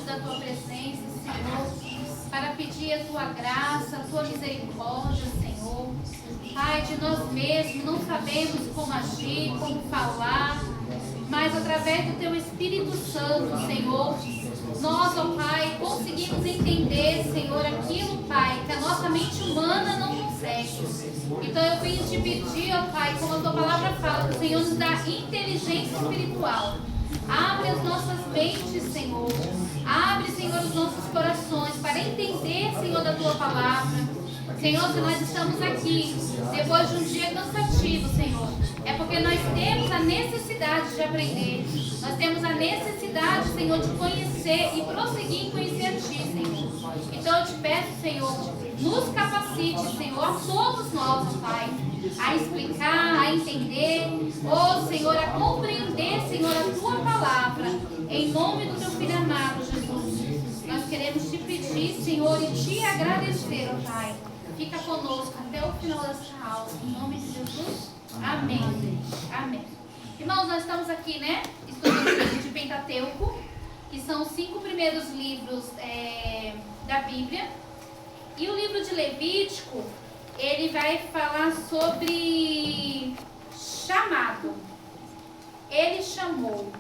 da tua presença, Senhor, para pedir a tua graça, a tua misericórdia, Senhor. Pai, de nós mesmos não sabemos como agir, como falar, mas através do teu Espírito Santo, Senhor, nós, ó Pai, conseguimos entender, Senhor, aquilo, Pai, que a nossa mente humana não consegue. Então eu venho te pedir, ó Pai, como a tua palavra fala, que o Senhor nos dá inteligência espiritual. Abre as nossas mentes, Senhor. Abre, Senhor, os nossos corações para entender, Senhor, da tua palavra. Senhor, se nós estamos aqui depois de um dia cansativo, Senhor, é porque nós temos a necessidade de aprender. Nós temos a necessidade, Senhor, de conhecer e prosseguir em conhecer a Ti, Senhor. Então eu te peço, Senhor, nos capacite, Senhor, a todos nós, ó Pai, a explicar, a entender, ó Senhor, a compreender, Senhor, a Tua palavra, em nome do Teu Filho amado, Jesus. Nós queremos te pedir, Senhor, e te agradecer, ó Pai. Fica conosco até o final dessa aula, em nome de Jesus. Amém. Amém. Irmãos, nós estamos aqui, né, estudando o livro de Pentateuco, que são os 5 primeiros livros da Bíblia. E o livro de Levítico, ele vai falar sobre chamado. Ele chamou.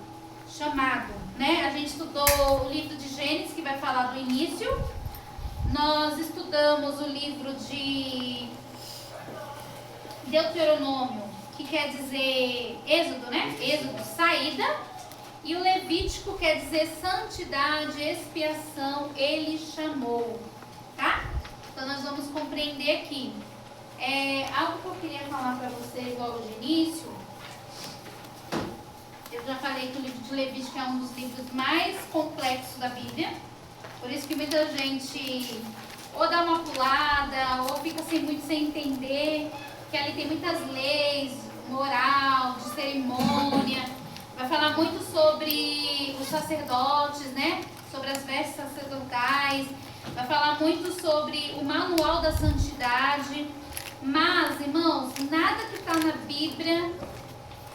Chamado, né? A gente estudou o livro de Gênesis, que vai falar do início. Nós estudamos o livro de Deuteronômio, que quer dizer Êxodo, né? Êxodo, saída. E o Levítico quer dizer santidade, expiação, ele chamou, tá? Então nós vamos compreender aqui. Algo que eu queria falar para vocês logo de início. Eu já falei que o livro de Levítico é um dos livros mais complexos da Bíblia. Por isso que muita gente ou dá uma pulada, ou fica muito sem entender, que ali tem muitas leis, moral, de cerimônia. Vai falar muito sobre os sacerdotes, né? Sobre as vestes sacerdotais. Vai falar muito sobre o manual da santidade. Mas, irmãos, nada que está na Bíblia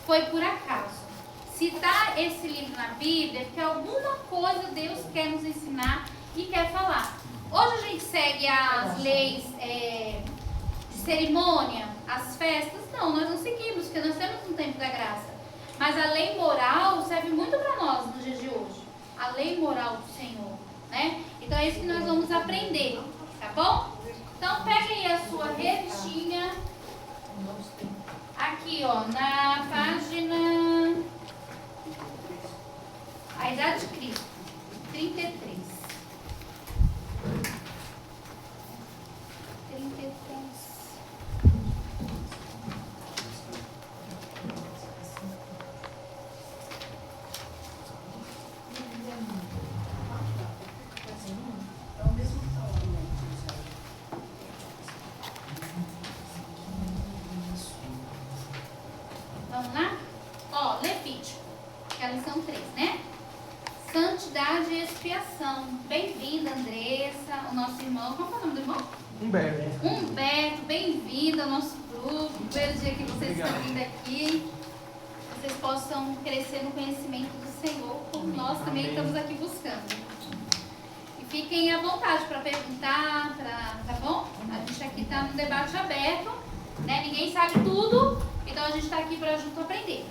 foi por acaso. Se está esse livro na Bíblia, é porque alguma coisa Deus quer nos ensinar e quer falar. Hoje a gente segue as leis de cerimônia, as festas. Não, nós não seguimos, porque nós temos um tempo da graça. Mas a lei moral serve muito para nós nos dias de hoje. A lei moral do Senhor, né? Então é isso que nós vamos aprender, tá bom? Então peguem aí a sua revistinha. Aqui, ó, na página... A Idade de Cristo, 33. 33. Vamos lá? Ó, Levítico, que é a lição 3, né? Santidade e expiação. Bem-vinda, Andressa, o nosso irmão. Qual é o nome do irmão? Humberto. Humberto, bem-vindo ao nosso grupo. Primeiro dia que vocês estão vindo aqui. Vocês possam crescer no conhecimento do Senhor, como nós também estamos aqui buscando. E fiquem à vontade para perguntar, tá bom? A gente aqui está num debate aberto, né? Ninguém sabe tudo, então a gente está aqui para junto aprender.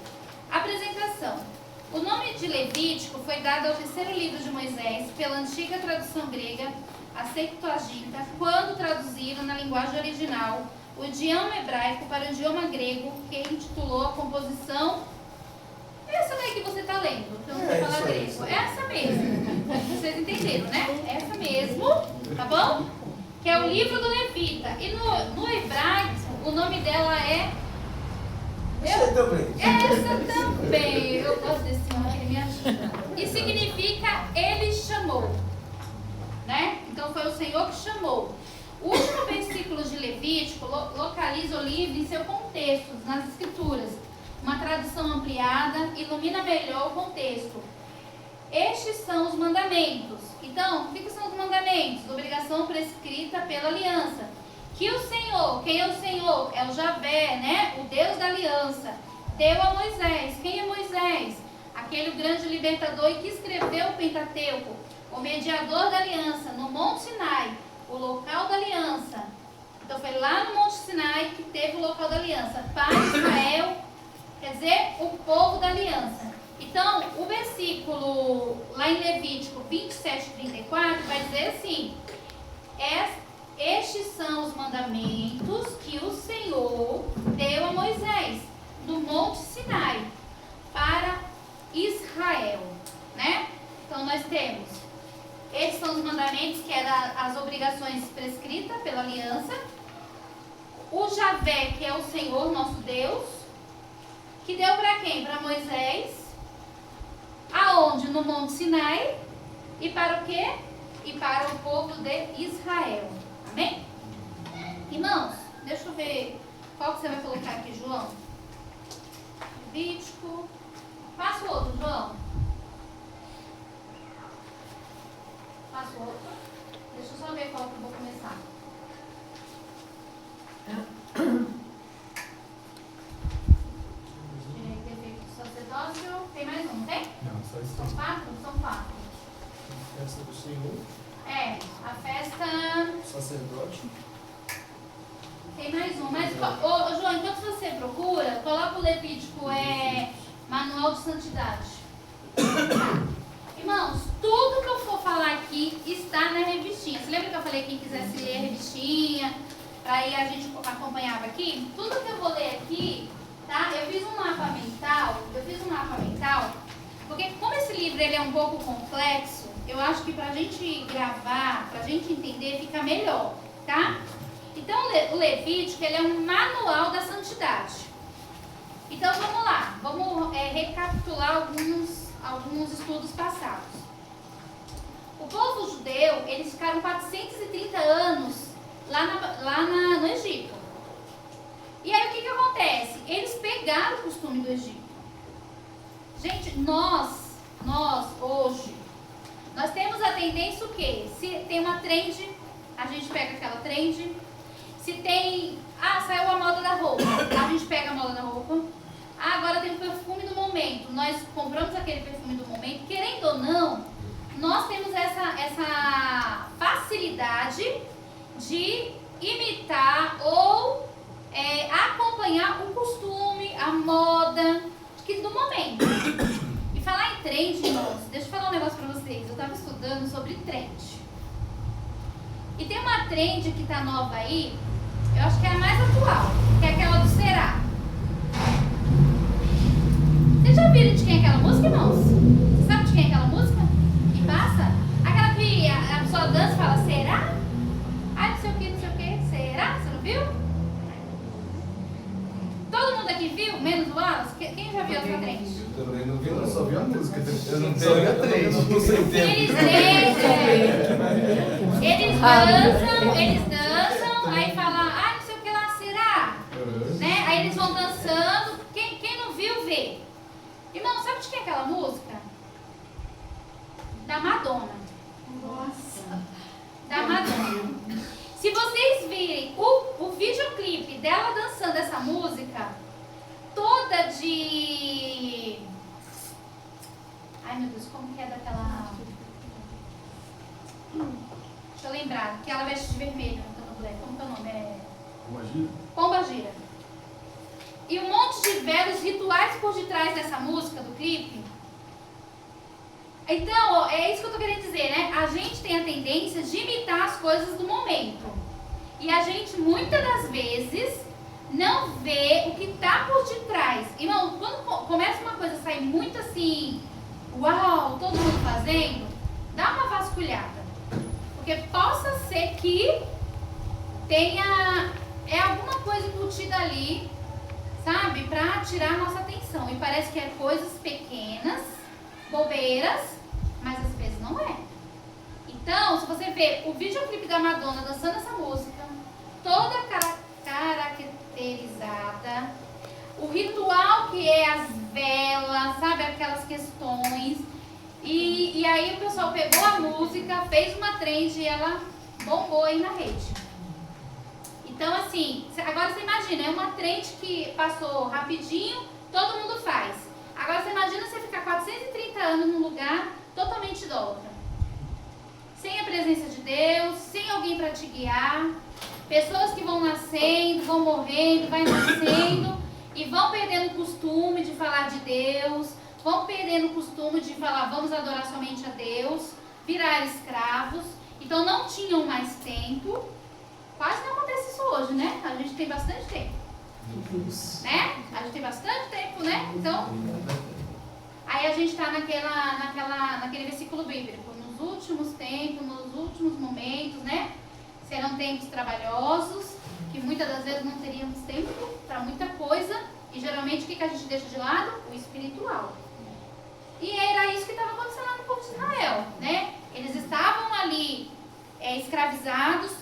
Apresentação. O nome de Levítico foi dado ao terceiro livro de Moisés pela antiga tradução grega, a Septuaginta, quando traduziram na linguagem original o idioma hebraico para o idioma grego, que intitulou a composição. Essa daí que você está lendo, que eu não vou falar grego. Essa mesmo. Vocês entenderam, né? Essa mesmo, tá bom? Que é o livro do Levita. E no hebraico, o nome dela é... Essa também. Eu gosto desse nome, ele me ajuda. E significa ele chamou, né? Então foi o Senhor que chamou. O último versículo de Levítico localiza o livro em seu contexto, nas escrituras. Uma tradução ampliada ilumina melhor o contexto. Estes são os mandamentos. Então, o que são os mandamentos? Obrigação prescrita pela aliança. Que o Senhor, quem é o Senhor? É o Javé, né? O Deus da aliança. Deu a Moisés. Quem é Moisés? aquele grande libertador e que escreveu o Pentateuco, o mediador da aliança, no Monte Sinai, o local da aliança. Então foi lá no Monte Sinai que teve o local da aliança. Para Israel, quer dizer, o povo da aliança. Então, o versículo lá em Levítico 27, 34 vai dizer assim: estes são os mandamentos que o Senhor deu a Moisés no Monte Sinai para Israel, né? Então nós temos, esses são os mandamentos, que eram as obrigações prescritas pela aliança. O Javé, que é o Senhor nosso Deus, que deu para quem? Para Moisés. Aonde? No Monte Sinai. E para o quê? E para o povo de Israel. Amém? Irmãos, deixa eu ver qual que você vai colocar aqui, João. Levítico. Passa o outro, João. Passa o outro. Deixa eu só ver qual que eu vou começar. Defeito do sacerdócio. Tem mais um, tem? Não, só isso. São quatro? São quatro. Festa do Senhor, É, a festa. sacerdote. Tem mais um. Mas, ô, João, enquanto você procura, coloca o Levítico, Manual de Santidade. Irmãos, tudo que eu for falar aqui está na revistinha. Você lembra que eu falei que quem quisesse ler a revistinha, aí a gente acompanhava aqui? Tudo que eu vou ler aqui, tá? Eu fiz um mapa mental, porque como esse livro ele é um pouco complexo, eu acho que pra gente gravar, pra gente entender, fica melhor, tá? Então o Levítico ele é um manual da santidade. Então vamos lá, vamos recapitular alguns estudos passados. O povo judeu, eles ficaram 430 anos lá no Egito. E aí o que acontece? Eles pegaram o costume do Egito. Gente, nós hoje, nós temos a tendência o quê? Se tem uma trend, a gente pega aquela trend. Se tem, saiu a moda da roupa, a gente pega a moda da roupa. Agora tem o perfume do momento, nós compramos aquele perfume do momento. Querendo ou não, nós temos essa facilidade de imitar ou acompanhar o costume, a moda do momento. E falar em trend, irmãos, deixa eu falar um negócio pra vocês. Eu estava estudando sobre trend. E tem uma trend que tá nova aí, eu acho que é a mais atual, que é aquela do será. Vocês já viram de quem é aquela música, irmãos? Você sabe de quem é aquela música? Que passa? Aquela que a pessoa dança e fala, será? Ai, não sei o que, será? Você não viu? Todo mundo aqui viu? Menos o Wallace? Quem já viu essa trend? Eu também não vi, eu só vi a música. Eu não Só vi a tenho, trend. eu não sei o tempo. Eles dançam, aí fala, ai, não sei o que lá, será? Né? Aí eles vão dançando. Quem não viu, vê. Irmão, sabe de quem é aquela música? Da Madonna. Nossa. Da Madonna. Se vocês virem o videoclipe dela dançando essa música, toda de... Ai, meu Deus, como que é daquela... Deixa eu lembrar, que ela veste de vermelho no candomblé. Como que é o nome? Pomba Gira. E um monte de velhos rituais por detrás dessa música, do clipe. Então, é isso que eu tô querendo dizer, né? A gente tem a tendência de imitar as coisas do momento. E a gente, muitas das vezes, não vê o que tá por detrás. Irmão, quando começa uma coisa a sair muito assim, uau, todo mundo fazendo, dá uma vasculhada. Porque possa ser que tenha alguma coisa embutida ali, sabe? Pra tirar a nossa atenção. E parece que é coisas pequenas, bobeiras, mas às vezes não é. Então, se você vê o videoclipe da Madonna dançando essa música, toda caracterizada, o ritual que é as velas, sabe? Aquelas questões. E aí o pessoal pegou a música, fez uma trend e ela bombou aí na rede. Então, assim, agora você imagina, é uma trend que passou rapidinho, todo mundo faz. Agora você imagina você ficar 430 anos num lugar totalmente idólatra. Sem a presença de Deus, sem alguém para te guiar. Pessoas que vão nascendo, vão morrendo, vai nascendo e vão perdendo o costume de falar de Deus, vão perdendo o costume de falar vamos adorar somente a Deus, virar escravos. Então não tinham mais tempo. Quase não acontece isso hoje, né? A gente tem bastante tempo. Né? A gente tem bastante tempo, né? Então, aí a gente está naquele versículo bíblico. Nos últimos tempos, nos últimos momentos, né? Serão tempos trabalhosos, que muitas das vezes não teríamos tempo para muita coisa. E geralmente o que a gente deixa de lado? O espiritual. E era isso que estava acontecendo lá no povo de Israel, né? Eles estavam ali escravizados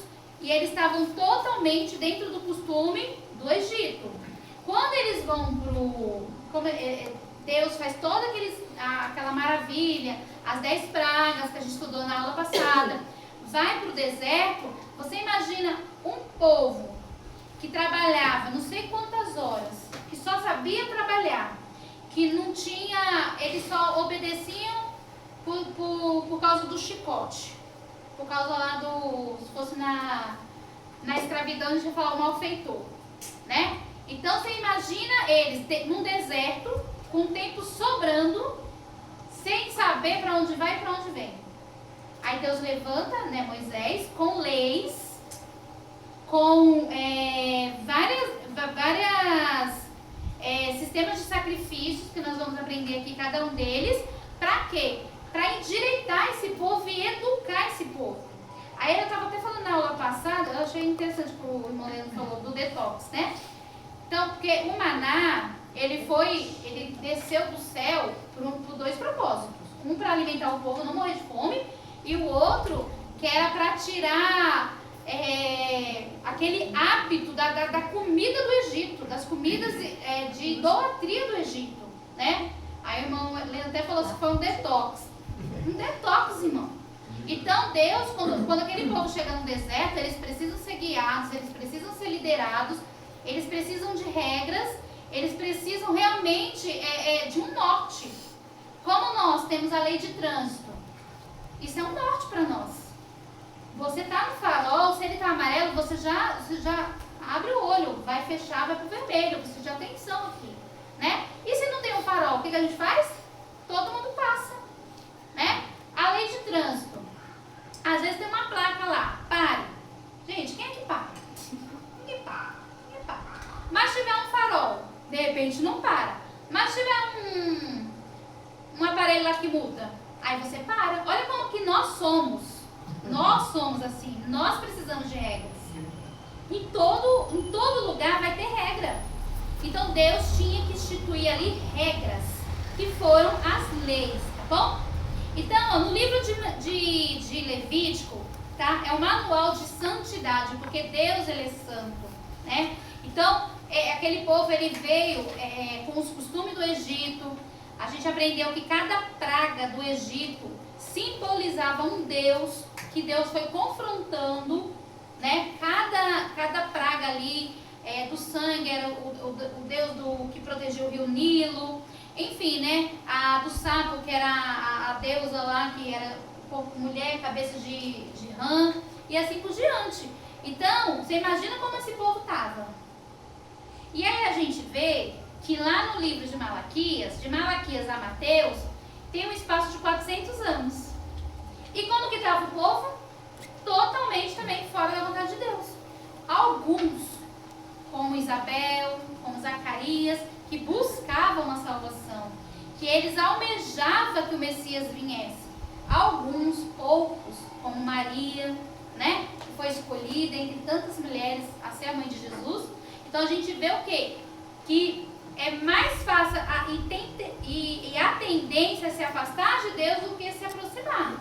e eles estavam totalmente dentro do costume do Egito. Quando eles vão Deus faz toda aquela maravilha, as 10 pragas que a gente estudou na aula passada, vai para o deserto. Você imagina um povo que trabalhava não sei quantas horas, que só sabia trabalhar, que não tinha, eles só obedeciam por causa do chicote, por causa lá se fosse na escravidão a gente ia falar o malfeitor, né? Então você imagina eles num deserto, com o tempo sobrando, sem saber para onde vai e para onde vem. Aí Deus levanta, né, Moisés, com leis, com várias sistemas de sacrifícios, que nós vamos aprender aqui, cada um deles. Para quê? Para endireitar esse povo e educar esse povo. Aí eu estava até falando na aula passada, eu achei interessante que o irmão Leandro falou do detox, né? Então, porque o maná, ele desceu do céu por 2 propósitos. Um para alimentar o povo, não morrer de fome, e o outro que era para tirar aquele hábito da comida do Egito, das comidas de idolatria do Egito, né? Aí o irmão Leandro até falou que foi um detox. Um detox, irmão. Então Deus, quando aquele povo chega no deserto, eles precisam ser guiados, eles precisam ser liderados, eles precisam de regras, eles precisam realmente de um norte. Como nós temos a lei de trânsito, isso é um norte para nós. Você está no farol, se ele está amarelo, você já abre o olho, vai fechar, vai para o vermelho, você já tem atenção aqui, né? E se não tem um farol, o que a gente faz? Todo mundo passa, né? A lei de trânsito. Às vezes tem uma placa lá, pare. Gente, quem é que para? Ninguém para, ninguém para. Mas se tiver um farol, de repente não para. Mas se tiver um aparelho lá que multa, aí você para. Olha como que nós somos. Nós somos assim, nós precisamos de regras. Em todo lugar vai ter regra. Então Deus tinha que instituir ali regras, que foram as leis, tá bom? Então, no livro de Levítico, tá? É um manual de santidade, porque Deus, ele é santo, né? Então, aquele povo, ele veio com os costumes do Egito. A gente aprendeu que cada praga do Egito simbolizava um Deus, que Deus foi confrontando, né? Cada praga ali do sangue era o Deus que protegeu o rio Nilo. Enfim, né? A do sapo, que era a deusa lá, que era mulher, cabeça de rã, e assim por diante. Então, você imagina como esse povo estava. E aí a gente vê que lá no livro de Malaquias a Mateus, tem um espaço de 400 anos. E como que estava o povo? Totalmente também fora da vontade de Deus. Alguns, como Isabel, como Zacarias, que buscavam a salvação, que eles almejavam que o Messias viesse. Alguns, poucos, como Maria, né, que foi escolhida entre tantas mulheres a ser a mãe de Jesus. Então a gente vê o quê? Que é mais fácil e a tendência a se afastar de Deus do que se aproximar.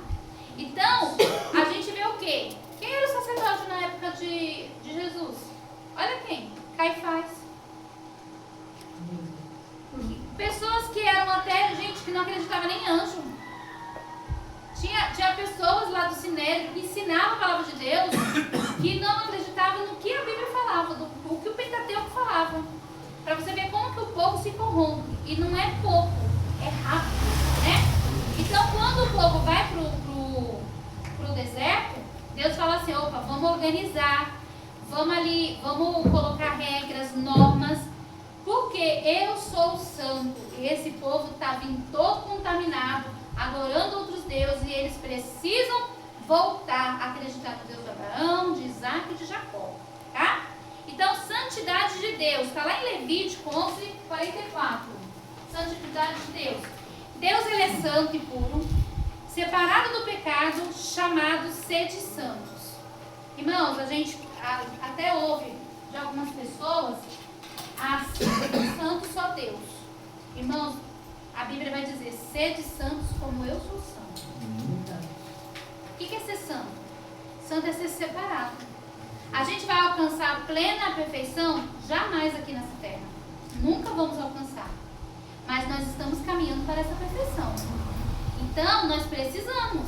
Então, a gente vê o quê? Quem era o sacerdote na época de Jesus? Olha quem? Caifás. Pessoas que eram até gente que não acreditava nem em anjo. Tinha pessoas lá do Sinédrio que ensinavam a palavra de Deus, que não acreditavam no que a Bíblia falava, o que o Pentateuco falava. Para você ver como que o povo se corrompe. E não é pouco. é rápido, né? Então, quando o povo vai pro deserto, Deus fala assim, opa, vamos organizar, vamos colocar regras, normas, porque eu sou o santo e esse povo está vindo todo contaminado, adorando outros deuses e eles precisam voltar a acreditar no Deus de Abraão, de Isaac e de Jacó, tá? Então, santidade de Deus, está lá em Levítico 11:44, santidade de Deus. Deus, ele é santo e puro, separado do pecado, chamado sede santos. Irmãos, a gente até ouve de algumas pessoas, santo só Deus. Irmãos, a Bíblia vai dizer, sede santos como eu sou santo. O que é ser santo? Santo é ser separado. A gente vai alcançar a plena perfeição? Jamais aqui nessa terra. Nunca vamos alcançar. Mas nós estamos caminhando para essa perfeição. Então, nós precisamos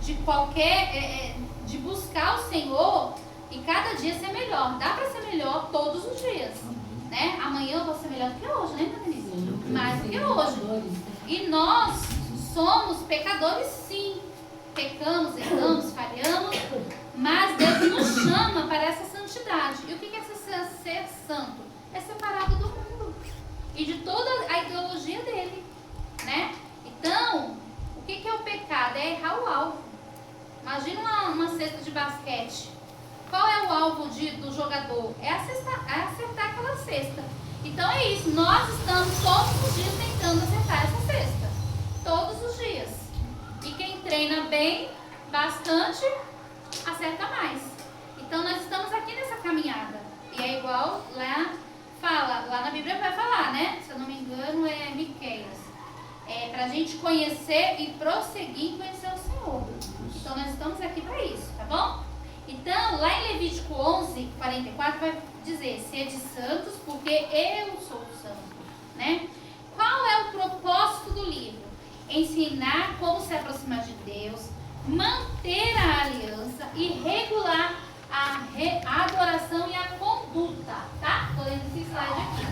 de buscar o Senhor e cada dia ser melhor. Dá para ser melhor todos os dias, né? Amanhã eu vou ser melhor do que hoje, né, Denise? Mais do que hoje. E nós somos pecadores, sim. Pecamos, erramos, falhamos, mas Deus nos chama para essa santidade. E o que é ser santo? É separado do mundo e de toda a ideologia dele, né? Então, o que é o pecado? É errar o alvo. Imagina uma cesta de basquete. Qual é o alvo do jogador? É acertar aquela cesta. Então é isso, nós estamos todos os dias tentando acertar essa cesta. Todos os dias. E quem treina bem, bastante, acerta mais. Então nós estamos aqui nessa caminhada. E é igual lá na Bíblia vai falar, né? Se eu não me engano é Miqueias. É pra gente conhecer e prosseguir em conhecer o Senhor. Então nós estamos aqui para isso, tá bom? Então, lá em Levítico 11:44 vai dizer, sede santos porque eu sou santo, né? Qual é o propósito do livro? Ensinar como se aproximar de Deus, manter a aliança e regular a adoração e a conduta, tá? Estou lendo esse slide aqui.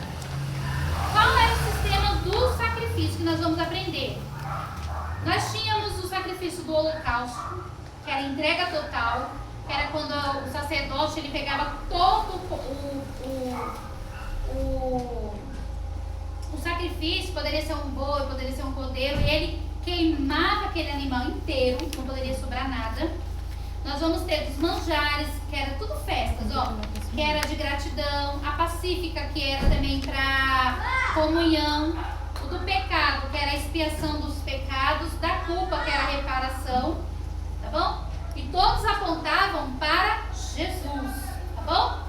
Qual é o sistema do sacrifício que nós vamos aprender? Nós tínhamos o sacrifício do holocausto, que era entrega total, que era quando o sacerdote ele pegava todo o sacrifício, poderia ser um boi, poderia ser um cordeiro, e ele queimava aquele animal inteiro, não poderia sobrar nada. Nós vamos ter dos manjares, que era tudo festas, ó, que era de gratidão, a pacífica, que era também para comunhão, o do pecado, que era a expiação dos pecados, da culpa, que era a reparação, tá bom? E todos apontavam para Jesus, tá bom?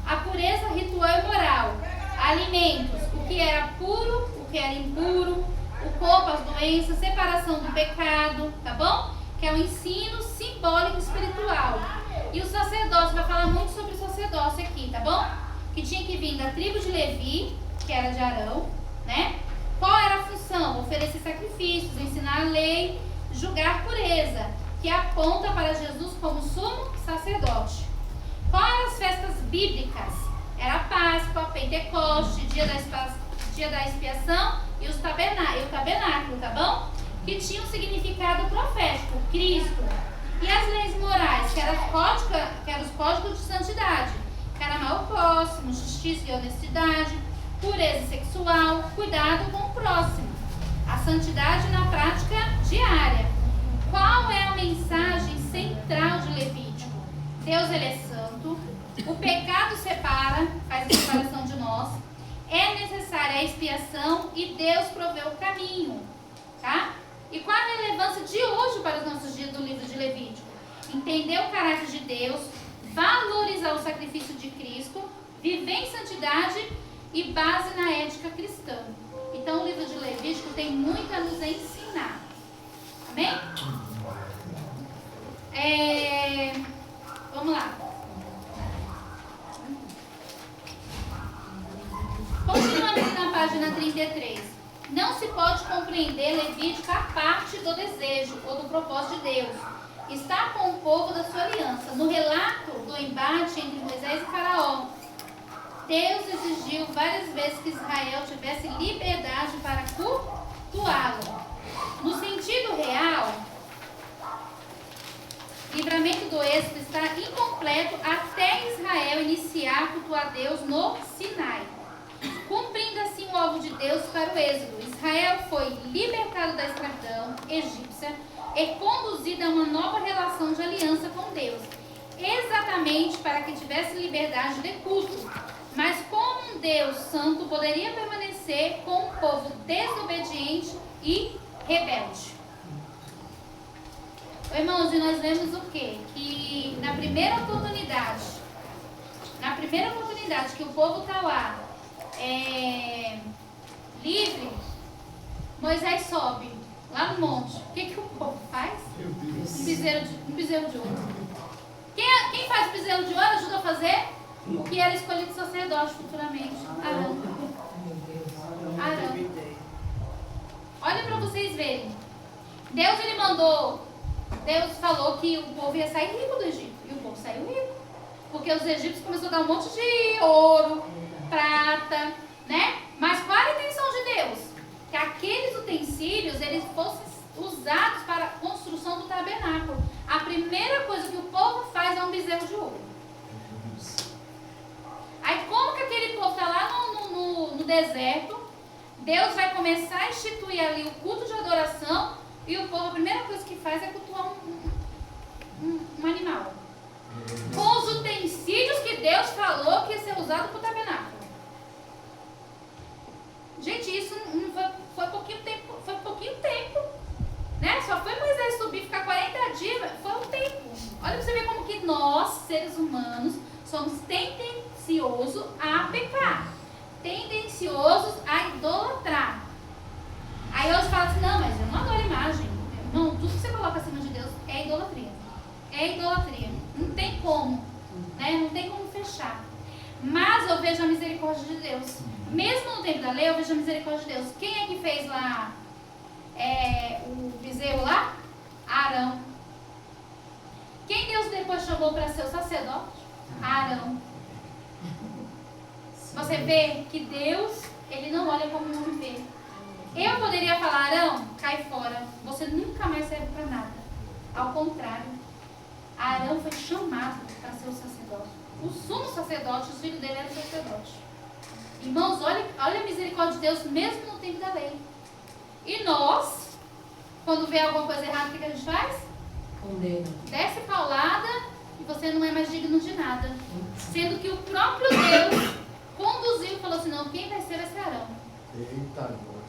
A pureza ritual e moral, alimentos, o que era puro, o que era impuro, o corpo, as doenças, separação do pecado, tá bom? Que é o ensino simbólico espiritual. E o sacerdócio, vai falar muito sobre o sacerdócio aqui, tá bom? Que tinha que vir da tribo de Levi, que era de Arão, né? Qual era a função? Oferecer sacrifícios, ensinar a lei, julgar pureza, que aponta para Jesus como sumo sacerdote. Quais eram as festas bíblicas? Era a Páscoa, Pentecoste, dia da expiação e o tabernáculo, tá bom? Que tinha um significado profético, Cristo. E as leis morais, que eram os códigos de santidade, que era amar o próximo, justiça e honestidade, pureza sexual, cuidado com o próximo. A santidade na prática diária. Qual é a mensagem central de Levítico? Deus, ele é santo. O pecado separa, faz a separação de nós. É necessária a expiação e Deus proveu o caminho, tá? E qual a relevância de hoje para os nossos dias do livro de Levítico? Entender o caráter de Deus, valorizar o sacrifício de Cristo, viver em santidade e base na ética cristã. Então o livro de Levítico tem muito a nos ensinar. Amém? Vamos lá. Continuando aqui na página 33. Não se pode compreender Levítico a parte do desejo ou do propósito de Deus. Está com o povo da sua aliança. No relato do embate entre Moisés e Faraó, Deus exigiu várias vezes que Israel tivesse liberdade para cultuá-lo. No sentido real, o livramento do êxodo está incompleto até Israel iniciar a cultuar Deus no Sinai, cumprindo assim o alvo de Deus para o êxodo. Israel foi libertado da escravidão egípcia e conduzido a uma nova relação de aliança com Deus, exatamente para que tivesse liberdade de culto. Mas como um Deus santo poderia permanecer com um povo desobediente e rebelde? Irmãos, e nós vemos o quê? Que na primeira oportunidade que o povo está lá livre, Moisés sobe lá no monte. O que o povo faz? Um bezerro de ouro. Quem faz bezerro de ouro ajuda a fazer o que era escolhido sacerdote futuramente? Arão. Olha para vocês verem. Deus falou que o povo ia sair rico do Egito. E o povo saiu rico. Porque os egípcios começaram a dar um monte de ouro, prata, né? Mas qual era a intenção de Deus? Que aqueles utensílios, eles fossem usados para a construção do tabernáculo. A primeira coisa que o povo faz é um bezerro de ouro. Aí como que aquele povo está lá no deserto, Deus vai começar a instituir ali o culto de adoração e o povo, a primeira coisa que faz é cultuar um animal. Com os utensílios que Deus falou que ia ser usado para o tabernáculo. Gente, isso foi pouquinho tempo. Né? Só foi Moisés subir e ficar 40 dias, foi um tempo. Olha para você ver como que nós, seres humanos, somos tendenciosos a pecar. Tendenciosos a idolatrar. Aí hoje fala assim, não, mas eu não adoro imagem. Não, tudo que você coloca acima de Deus é idolatria. É idolatria. Não tem como. Né? Não tem como fechar. Mas eu vejo a misericórdia de Deus. Mesmo no tempo da lei, eu vejo a misericórdia de Deus. Quem é que fez lá o bezerro lá? Arão. Quem Deus depois chamou para ser o sacerdote? Arão. Você vê que Deus, ele não olha como o homem vê. Eu poderia falar, Arão, cai fora. Você nunca mais serve para nada. Ao contrário, Arão foi chamado para ser o sacerdote. O sumo sacerdote, os filhos dele eram sacerdotes. Irmãos, olha a misericórdia de Deus mesmo no tempo da lei. E nós, quando vê alguma coisa errada, o que a gente faz? Condena. Desce paulada e você não é mais digno de nada. Sendo que o próprio Deus conduziu e falou assim, não, quem vai ser Arão. Eita, agora.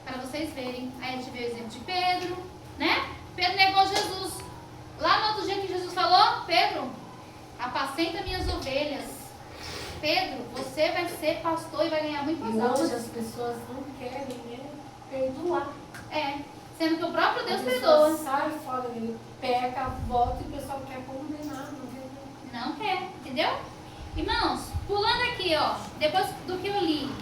Para vocês verem. Aí a gente vê o exemplo de Pedro, né? Pedro negou Jesus. Lá no outro dia que Jesus falou, Pedro, apacenta minhas ovelhas. Pedro, você vai ser pastor e vai ganhar muitas almas. Hoje as pessoas não querem perdoar. Sendo que o próprio Deus a perdoa. Sai fora, ele peca, volta e o pessoal quer condenar. Não quer, entendeu? Irmãos, pulando aqui, ó, depois do que eu li,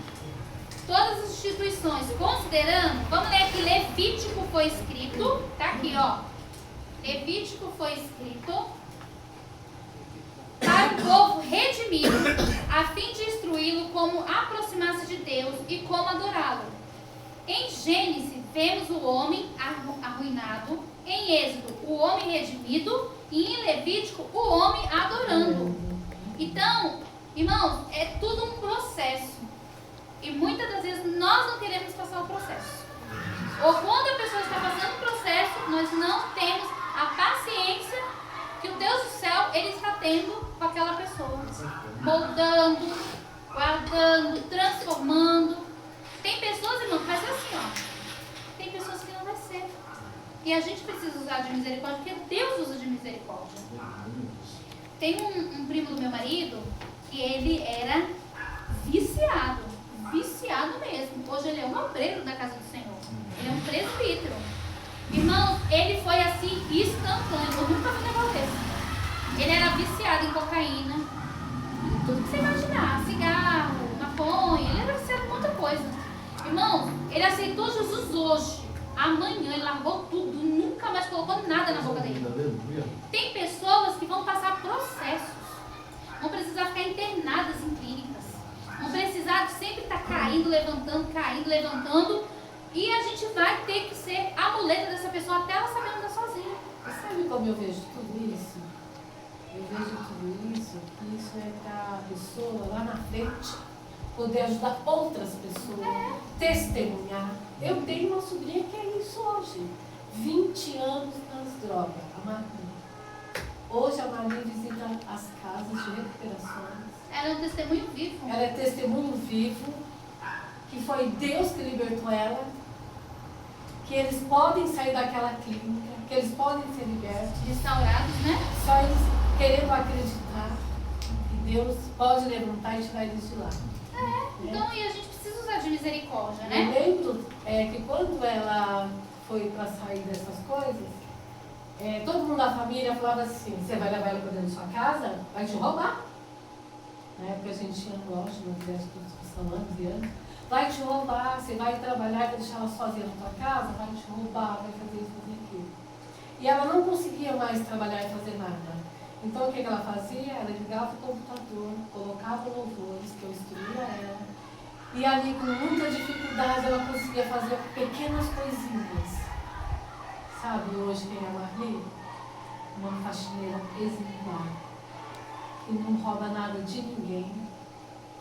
todas as instituições, considerando, vamos ler aqui, Levítico foi escrito, tá aqui, ó. Levítico foi escrito para o povo redimido, a fim de instruí-lo como aproximar-se de Deus e como adorá-lo. Em Gênesis, vemos o homem arruinado, em Êxodo, o homem redimido, e em Levítico, o homem adorando. Então, irmãos, é tudo um processo. E muitas das vezes nós não queremos passar o processo. Ou quando a pessoa está passando o processo, nós não temos a paciência que o Deus do céu, ele está tendo com aquela pessoa. Moldando, guardando, transformando. Tem pessoas, irmão, que vai ser assim, ó. Tem pessoas que não vai ser. E a gente precisa usar de misericórdia, porque Deus usa de misericórdia. Tem um primo do meu marido, que ele era viciado mesmo. Hoje ele é um obreiro da casa do Senhor. Ele é um presbítero. Irmãos, ele foi assim instantâneo. Eu nunca vi um negócio desse. Ele era viciado em cocaína, tudo que você imaginar, cigarro, maconha, ele era viciado em muita coisa. Irmãos, ele aceitou Jesus hoje. Amanhã ele largou tudo, nunca mais colocou nada na boca dele. Tem pessoas que vão passar processos, vão precisar ficar internadas em clínicas, vão precisar de sempre estar caindo, levantando, e a gente vai como eu vejo tudo isso? Eu vejo tudo isso, que isso é para a pessoa lá na frente poder ajudar outras pessoas, testemunhar. Eu tenho uma sobrinha que é isso hoje. 20 anos nas drogas, a Marli. Hoje a Marli visita as casas de recuperações. Ela é um testemunho vivo. Ela é testemunho vivo, que foi Deus que libertou ela, que eles podem sair daquela clínica, que eles podem ser libertos. Restaurados, né? Só eles querendo acreditar que Deus pode levantar e tirar eles de lá. Então, e a gente precisa usar de misericórdia, Eu né? lembro que quando ela foi para sair dessas coisas, todo mundo da família falava assim: você vai levar ela para dentro da sua casa, vai te roubar. Na época a gente tinha loja no exército de discussão anos e anos. Vai te roubar, você vai trabalhar e vai deixar ela sozinha na tua casa, vai te roubar, vai fazer isso, fazer aquilo. E ela não conseguia mais trabalhar e fazer nada. Então o que ela fazia? Ela ligava o computador, colocava louvores, que eu instruía ela. E ali, com muita dificuldade, ela conseguia fazer pequenas coisinhas. Sabe, hoje tem a Marli, uma faxineira exemplar, que não rouba nada de ninguém.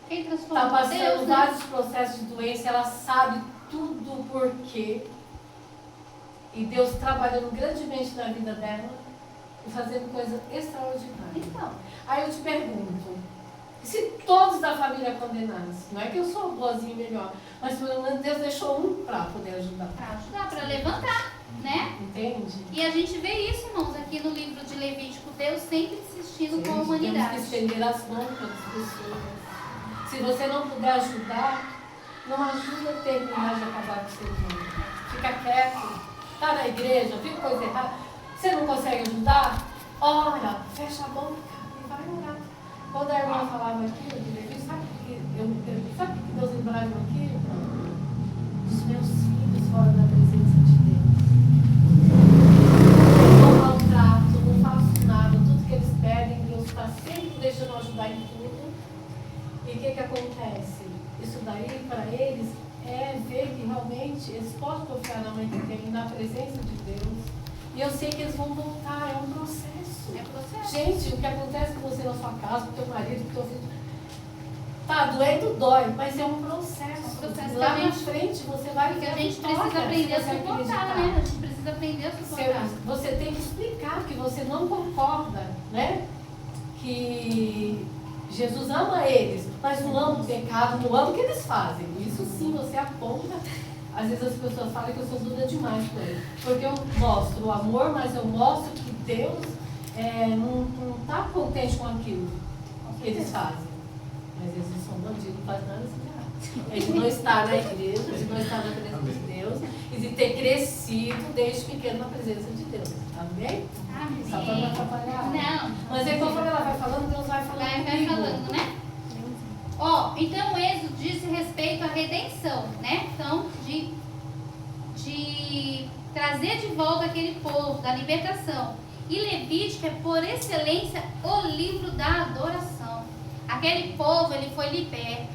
Quem transforma Está passando Deus, né? vários processos de doença, ela sabe tudo o porquê. E Deus trabalhando grandemente na vida dela e fazendo coisa extraordinária. Então, Aí eu te pergunto, se todos da família condenassem, não é que eu sou boazinha e melhor, mas pelo menos Deus deixou um para poder ajudar. para ajudar, para levantar, né? Entende? E a gente vê isso, irmãos, aqui no livro de Levítico, Deus sempre insistindo com a Temos que humanidade. estender as mãos para as pessoas. Se você não puder ajudar, não ajuda a terminar de acabar com o ser humano. Fica quieto. Está na igreja, viu coisa errada. Você não consegue ajudar? Ora, fecha a boca e vai orar. Quando a irmã falava aquilo, sabe o que Deus lembrava aquilo? Dos meus filhos fora da presença de Deus. Eu não maltrato, não faço nada. Tudo que eles pedem, Deus está sempre deixando eu ajudar em tudo. E o que acontece? Isso daí, para eles, é ver que realmente eles podem confiar na mãe que tem, na presença de Deus. E eu sei que eles vão voltar, é um processo. É processo. Gente, o que acontece com você na sua casa, com o teu marido, com o teu filho, tá doendo, dói, mas é um processo. Lá na frente você vai ver. Porque a gente precisa aprender a suportar, né? A gente precisa aprender a suportar. Você tem que explicar que você não concorda, né? Que Jesus ama eles, mas não ama o pecado, não ama o que eles fazem. Isso sim, você aponta. Às vezes as pessoas falam que eu sou dura demais com ele. Porque eu mostro o amor, mas eu mostro que Deus não está contente com aquilo que eles fazem. Mas eles são bandidos, não fazem nada assim de errado. É de não estar na igreja, de não estar na presença de Deus e de ter crescido desde pequeno na presença de Deus. Amém? Amém. Só para não atrapalhar. Não. Mas aí conforme ela vai falando, Deus vai falando. Vai comigo. falando, né? Ó, então o Êxodo diz respeito à redenção, né? Então, de trazer de volta aquele povo, da libertação. E Levítico é, por excelência, o livro da adoração. Aquele povo, ele foi liberto.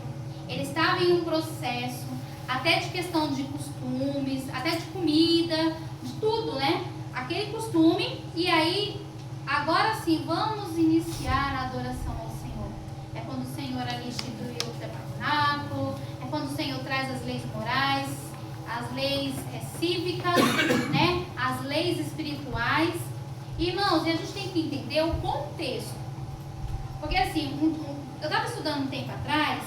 Ele estava em um processo, até de questão de costumes, até de comida, de tudo, né? Aquele costume. E aí, agora sim, vamos iniciar a adoração ao Senhor. É quando o Senhor ali instituiu o tabernáculo, é quando o Senhor traz as leis morais, as leis cívicas, né? As leis espirituais. Irmãos, e a gente tem que entender o contexto. Porque assim, eu estava estudando um tempo atrás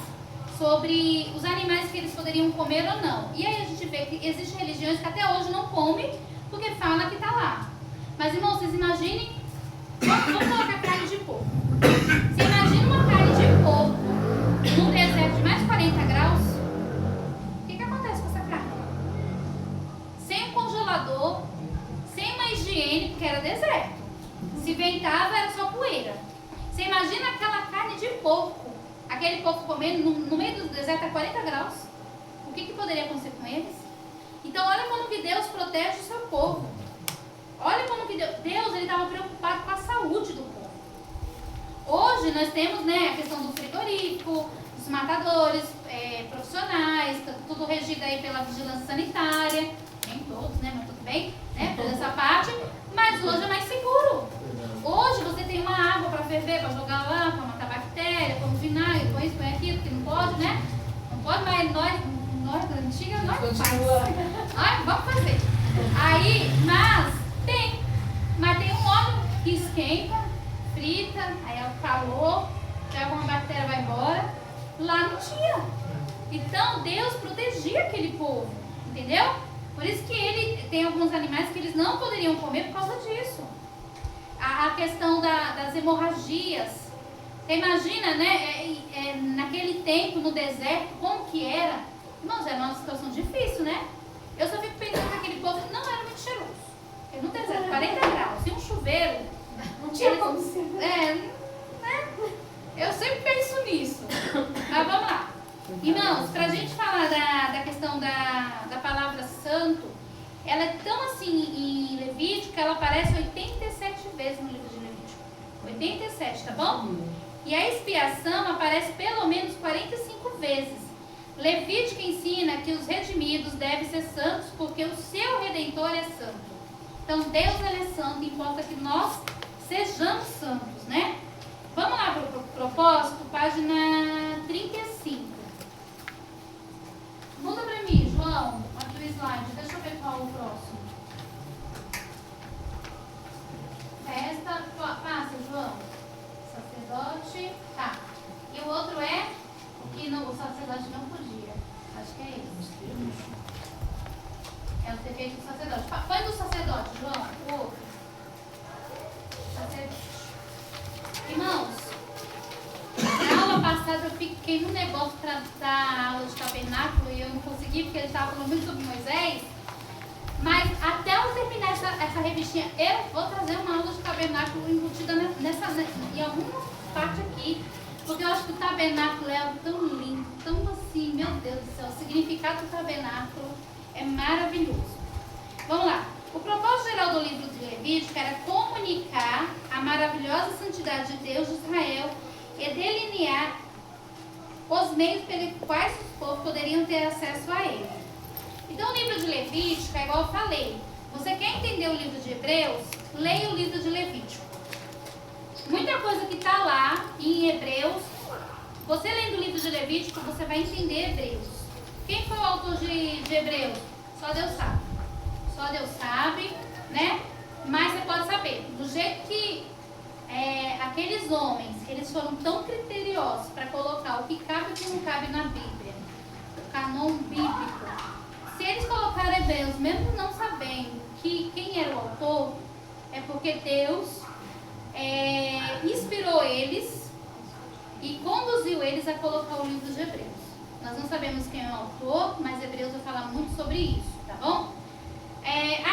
sobre os animais que eles poderiam comer ou não. E aí a gente vê que existem religiões que até hoje não comem porque fala que está lá. Mas, irmãos, vocês imaginem, vamos colocar carne de porco. Você imagina uma carne de porco num deserto de mais de 40 graus? O que acontece com essa carne? Sem um congelador, sem uma higiene, porque era deserto. Se ventava, era só poeira. Você imagina aquela carne de porco, aquele porco comendo no meio do deserto a 40 graus. O que poderia acontecer com eles? Então, olha como que Deus protege o seu povo. Olha como que Deus ele estava preocupado com a saúde do povo. Hoje nós temos, né, a questão do frigorífico, dos matadores profissionais, tudo regido aí pela vigilância sanitária. Nem todos, né, mas tudo bem, né, toda essa parte. Mas hoje é mais seguro. ferver, para jogar lá, para matar bactéria, põe vinagre, põe isso, põe aquilo, que não pode, né? Não pode, mas nós da antiga, nós Continua. vamos fazer. Aí, mas tem um óleo que esquenta, frita, aí é o calor, já uma bactéria vai embora. Lá não tinha. Então Deus protegia aquele povo, entendeu? Por isso que ele tem alguns animais que eles não poderiam comer por causa disso. A questão das hemorragias. Você imagina, né? Naquele tempo, no deserto, como que era? Irmãos, era uma situação difícil, né? Eu só fico pensando que aquele povo não era muito cheiroso. Porque no deserto, 40 graus, e um chuveiro. Não tinha como ser. Né? Eu sempre penso nisso. Mas vamos lá. Irmãos, pra gente falar da questão da palavra santo, ela é tão assim em Levítico que ela aparece 87 vezes no livro de Levítico. 87, tá bom? E a expiação aparece pelo menos 45 vezes. Levítico ensina que os redimidos devem ser santos porque o seu Redentor é santo. Então Deus ele é santo, importa que nós sejamos santos, né? Vamos lá para o propósito, página 35. Muda para mim, João, aqui o slide. Deixa eu ver qual é o próximo. Passa, João. Sacerdote. Tá. E o outro é o que o sacerdote não podia. Acho que é isso. É o defeito do sacerdote. Põe do sacerdote, João. O outro. Sacerdote. Irmãos, na aula passada eu fiquei num negócio para dar aula de tabernáculo e eu não consegui porque ele estava falando muito sobre Moisés. Mas até eu terminar essa revistinha, eu vou trazer uma aula de tabernáculo embutida em alguma parte aqui. Porque eu acho que o tabernáculo é algo tão lindo, tão assim, meu Deus do céu, o significado do tabernáculo é maravilhoso. Vamos lá. O propósito geral do livro de Levítico era comunicar a maravilhosa santidade de Deus de Israel e delinear os meios pelos quais os povos poderiam ter acesso a ele. Então, o livro de Levítico é igual eu falei. Você quer entender o livro de Hebreus? Leia o livro de Levítico. Muita coisa que está lá em Hebreus, você lendo o livro de Levítico, você vai entender Hebreus. Quem foi o autor de Hebreus? Só Deus sabe. Só Deus sabe, né? Mas você pode saber, do jeito que aqueles homens, eles foram tão criteriosos para colocar o que cabe e o que não cabe na Bíblia, o canon bíblico. Se eles colocaram Hebreus, mesmo não sabendo quem era o autor, é porque Deus inspirou eles e conduziu eles a colocar o livro de Hebreus. Nós não sabemos quem é o autor, mas Hebreus vai falar muito sobre isso, tá bom?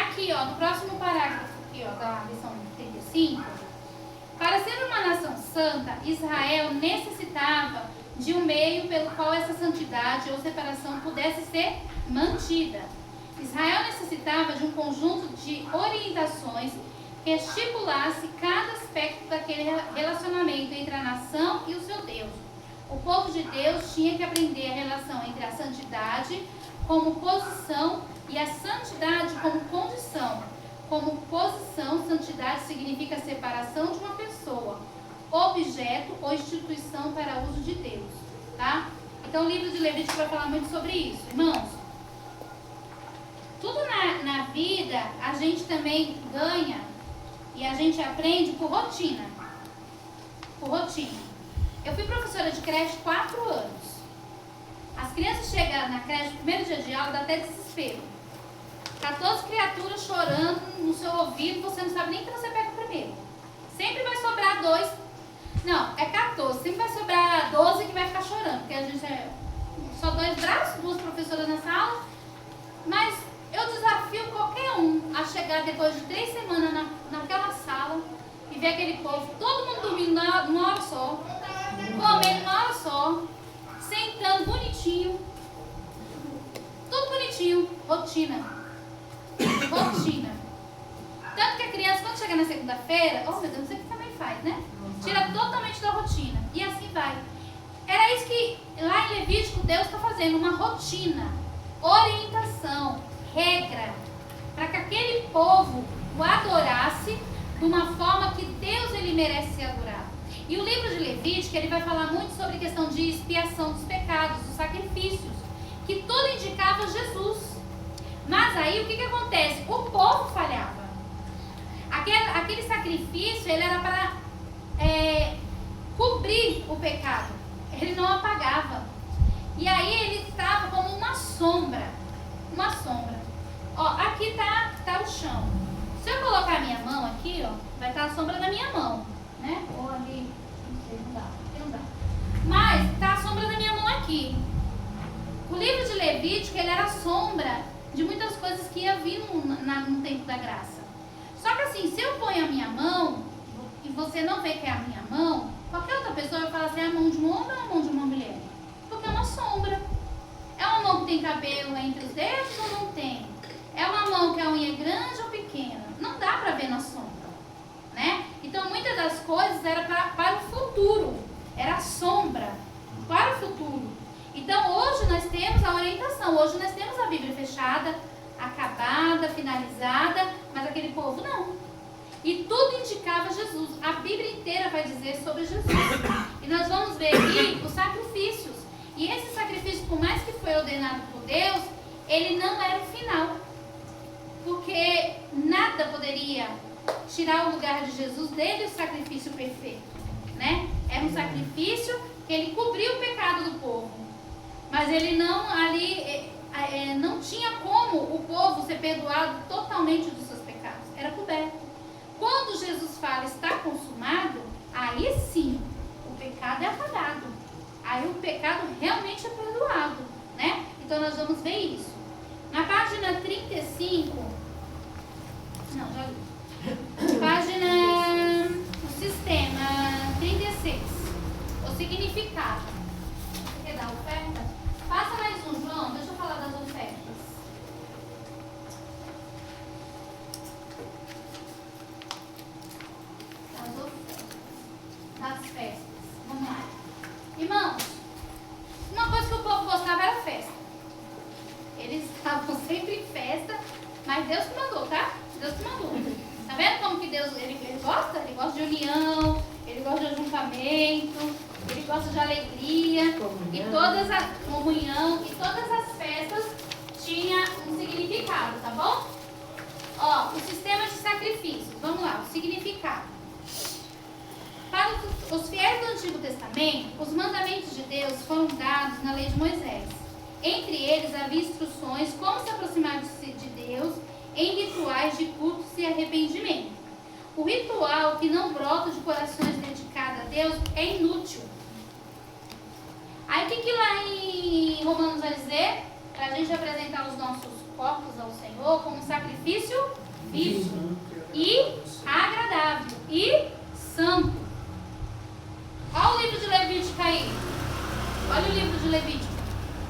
Aqui, ó, no próximo parágrafo aqui, ó, da lição 35, para ser uma nação santa, Israel necessitava de um meio pelo qual essa santidade ou separação pudesse ser mantida. Israel necessitava de um conjunto de orientações que estipulasse cada aspecto daquele relacionamento entre a nação e o seu Deus. O povo de Deus tinha que aprender a relação entre a santidade como posição e a santidade como condição. Como posição, santidade significa separação de uma pessoa, objeto ou instituição para uso de Deus, tá? Então o livro de Levítico vai falar muito sobre isso, irmãos. Tudo na vida a gente também ganha e a gente aprende por rotina. Por rotina. Eu fui professora de creche 4 anos. As crianças chegam na creche no primeiro dia de aula, dá até desespero. 14 criaturas chorando no seu ouvido, você não sabe nem que você pega primeiro. Sempre vai sobrar 2. Não, é 14. Sempre vai sobrar 12 que vai ficar chorando. Porque a gente só 2 braços, 2 professoras na sala. Mas eu desafio qualquer um a chegar depois de 3 semanas naquela sala e ver aquele povo, todo mundo dormindo numa hora só, comendo numa hora só, sentando bonitinho. Tudo bonitinho. Rotina. Rotina. Tanto que a criança, quando chega na segunda-feira, oh meu Deus, não sei o que também faz, né? Tira totalmente da rotina. E assim vai. Era isso que lá em Levítico Deus está fazendo, uma rotina, orientação, regra, para que aquele povo o adorasse de uma forma que Deus ele merece ser adorado. E o livro de Levítico, ele vai falar muito sobre a questão de expiação dos pecados, dos sacrifícios, que tudo indicava Jesus. Mas aí, o que acontece? O povo falhava. Aquele sacrifício, ele era para cobrir o pecado. Ele não apagava. E aí, ele estava como uma sombra. Uma sombra. Ó, aqui tá o chão. Se eu colocar a minha mão aqui, ó, vai estar a sombra da minha mão, né? Ou ali, não sei, não dá, aqui não dá. Mas tá a sombra da minha mão aqui. O livro de Levítico, ele era a sombra de muitas coisas que ia vir no tempo da graça. Só que assim, se eu ponho a minha mão e você não vê que é a minha mão, qualquer outra pessoa vai falar assim, é a mão de um homem ou a mão de uma mulher? Porque é uma sombra. É uma mão que tem cabelo entre os dedos ou não tem? É uma mão que a unha é grande ou pequena? Não dá para ver na sombra, né? Então, muitas das coisas era para o futuro. Era a sombra para o futuro. Então, hoje nós temos a orientação. Hoje nós temos a Bíblia fechada, acabada, finalizada, mas aquele povo não. E tudo indicava Jesus. A Bíblia inteira vai dizer sobre Jesus. E nós vamos ver aqui os sacrifícios. E esse sacrifício, por mais que foi ordenado por Deus, ele não era o final. Porque nada poderia tirar o lugar de Jesus dele, o sacrifício perfeito, né? Era um sacrifício que ele cobriu o pecado do povo. Mas ele não, ali, não tinha como o povo ser perdoado totalmente dos seus pecados. Era coberto. Quando Jesus fala está consumado, aí sim, o pecado é apagado. Aí o pecado realmente é perdoado, né? Então nós vamos ver isso. Na página 35, não, já li. Página, o sistema 36, o significado. Você quer dar oferta? Passa mais um, João, deixa eu falar das ofertas. Das ofertas, das festas. Vamos lá. Irmãos, uma coisa que o povo gostava era festa. Eles estavam sempre em festa, mas Deus que mandou, tá? Deus que mandou. Tá vendo como que Deus, ele gosta? Ele gosta de união, ele gosta de ajuntamento, ele gosta de alegria. Comunhão. E todas as comunhão e todas as festas tinham um significado, tá bom? Ó, o sistema de sacrifícios. Vamos lá, o significado. Para os fiéis do Antigo Testamento, os mandamentos de Deus foram dados na lei de Moisés. Entre eles havia instruções como se aproximar de Deus em rituais de culto e arrependimento. O ritual que não brota de corações dedicados a Deus é inútil. Aí o que lá em Romanos vai dizer? Para a gente apresentar os nossos corpos ao Senhor como sacrifício vivo e agradável e santo. Olha o livro de Levítico aí. Olha o livro de Levítico,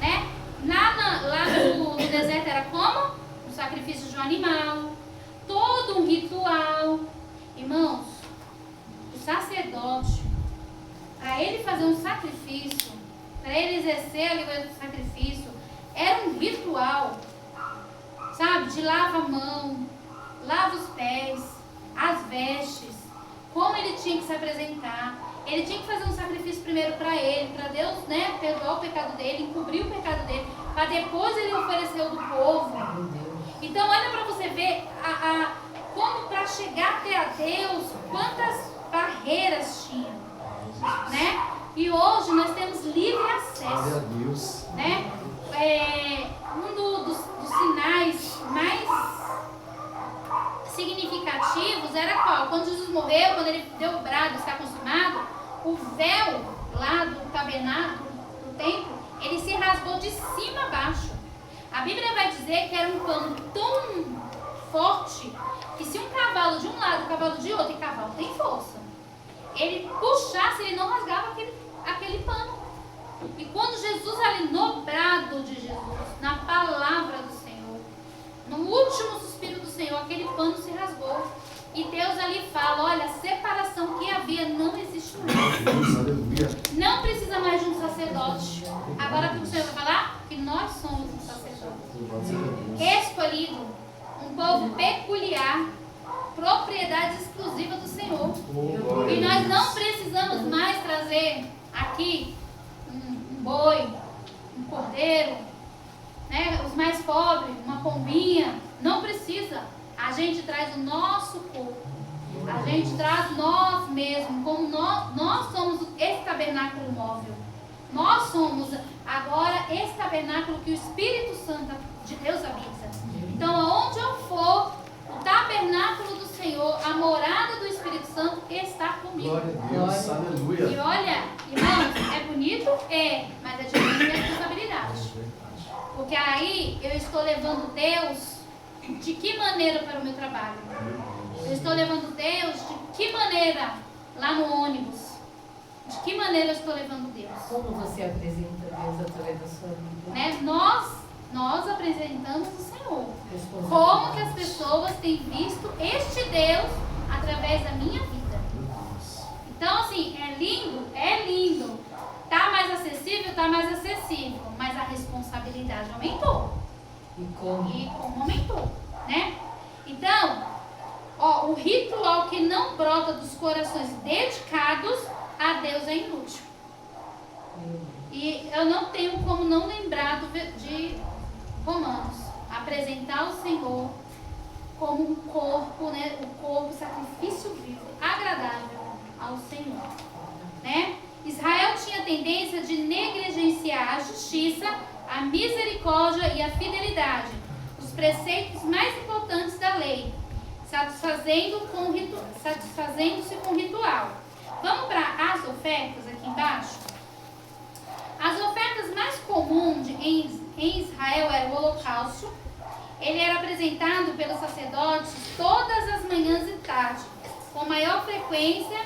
né? Lá no deserto era como? Um sacrifício de um animal. Todo um ritual. Irmãos, o sacerdote, para ele fazer um sacrifício, para ele exercer a liberdade do sacrifício, era um ritual, sabe? De lava a mão, lava os pés, as vestes, como ele tinha que se apresentar. Ele tinha que fazer um sacrifício primeiro para ele, para Deus, né, perdoar o pecado dele, encobrir o pecado dele, para depois ele oferecer o do povo. Então olha para você ver como para chegar até a Deus, quantas barreiras tinha, né? E hoje nós temos livre acesso. Glória a Deus. Né? Um dos sinais mais significativos era qual? Quando Jesus morreu, quando ele deu o brado, está consumado, o véu lá do tabernáculo, do templo, ele se rasgou de cima a baixo. A Bíblia vai dizer que era um pano tão forte que se um cavalo de um lado e um cavalo de outro, e cavalo tem força, ele puxasse, ele não rasgava aquele pano. E quando Jesus ali no brado de Jesus, na palavra do Senhor, no último suspiro do Senhor, aquele pano se rasgou. E Deus ali fala, olha, a separação que havia não existe mais. Não precisa mais de um sacerdote. Agora o que o Senhor vai falar? Que nós somos um sacerdote. Escolhido, um povo peculiar, propriedade exclusiva do Senhor. E nós não precisamos mais trazer aqui um boi, um cordeiro, né? Os mais pobres, uma pombinha. Não precisa. A gente traz o nosso corpo. A gente traz nós mesmos, como nós somos esse tabernáculo móvel. Nós somos agora esse tabernáculo que o Espírito Santo de Deus habita. Então, aonde eu for, o tabernáculo do Senhor, a morada do Espírito Santo está comigo. Glória a Deus, aleluia. E olha, irmãos, é bonito? É, mas é de grande responsabilidade. Porque aí eu estou levando Deus de que maneira para o meu trabalho? Eu estou levando Deus de que maneira lá no ônibus? De que maneira eu estou levando Deus? Como você apresenta Deus através da sua vida? Né? Nós apresentamos o Senhor. Como que as pessoas têm visto este Deus através da minha vida? Então, assim, é lindo, é lindo. Tá mais acessível, tá mais acessível. Mas a responsabilidade aumentou. E como aumentou, né? Então, ó, o ritual que não brota dos corações dedicados a Deus é inútil. E eu não tenho como não lembrar de Romanos. Apresentar o Senhor como um corpo, né? O corpo, sacrifício vivo, agradável ao Senhor, né? Israel tinha tendência de negligenciar a justiça, a misericórdia e a fidelidade, os preceitos mais importantes da lei, satisfazendo-se com ritual. Vamos para as ofertas aqui embaixo? As ofertas mais comuns em Israel era o holocausto. Ele era apresentado pelos sacerdotes todas as manhãs e tardes, com maior frequência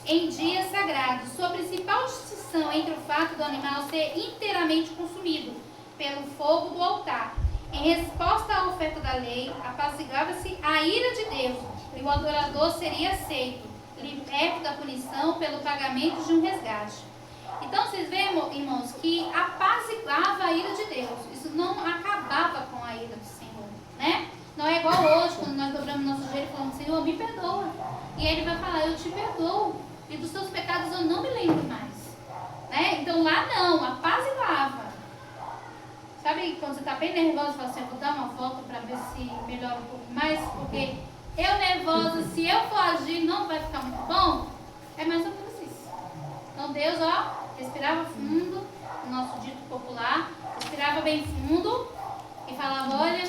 em dias sagrados. Sua principal distinção entre o fato do animal ser inteiramente consumido pelo fogo do altar. Em resposta à oferta da lei, apaciguava-se a ira de Deus e o adorador seria aceito, liberto da punição pelo pagamento de um resgate. Então vocês veem, irmãos, que apaciguava a ira de Deus. Isso não acabava com a ira do Senhor, né? Não é igual hoje, quando nós dobramos nosso joelho e falamos, Senhor, me perdoa. E ele vai falar, eu te perdoo. E dos seus pecados eu não me lembro mais. Né? Então lá não, apaciguava. Sabe quando você está bem nervosa e fala assim, eu vou dar uma volta para ver se melhora um pouco mais, porque eu nervosa, se eu for agir, não vai ficar muito bom? É mais ou menos isso. Então Deus, ó, respirava fundo, no nosso dito popular, respirava bem fundo e falava, olha,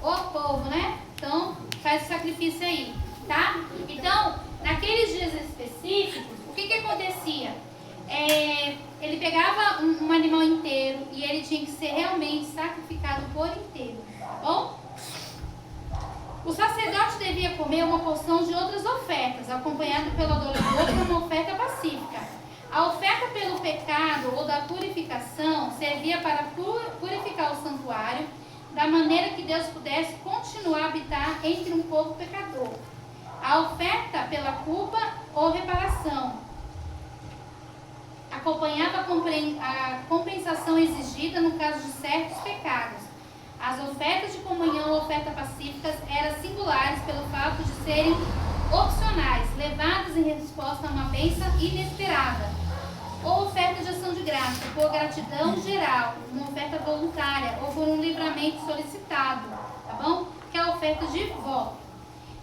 ô povo, né? Então, faz o sacrifício aí, tá? Então, naqueles dias específicos, o que acontecia? Ele pegava um animal inteiro e ele tinha que ser realmente sacrificado por inteiro, tá bom? O sacerdote devia comer uma porção de outras ofertas, acompanhado pelo adorador de uma oferta pacífica. A oferta pelo pecado ou da purificação servia para purificar o santuário, da maneira que Deus pudesse continuar a habitar entre um povo pecador. A oferta pela culpa ou reparação acompanhava a compensação exigida no caso de certos pecados. As ofertas de comunhão ou oferta pacíficas eram singulares pelo fato de serem opcionais, levadas em resposta a uma bênção inesperada. Ou oferta de ação de graça, por gratidão geral, uma oferta voluntária ou por um livramento solicitado, tá bom? Que é a oferta de voto.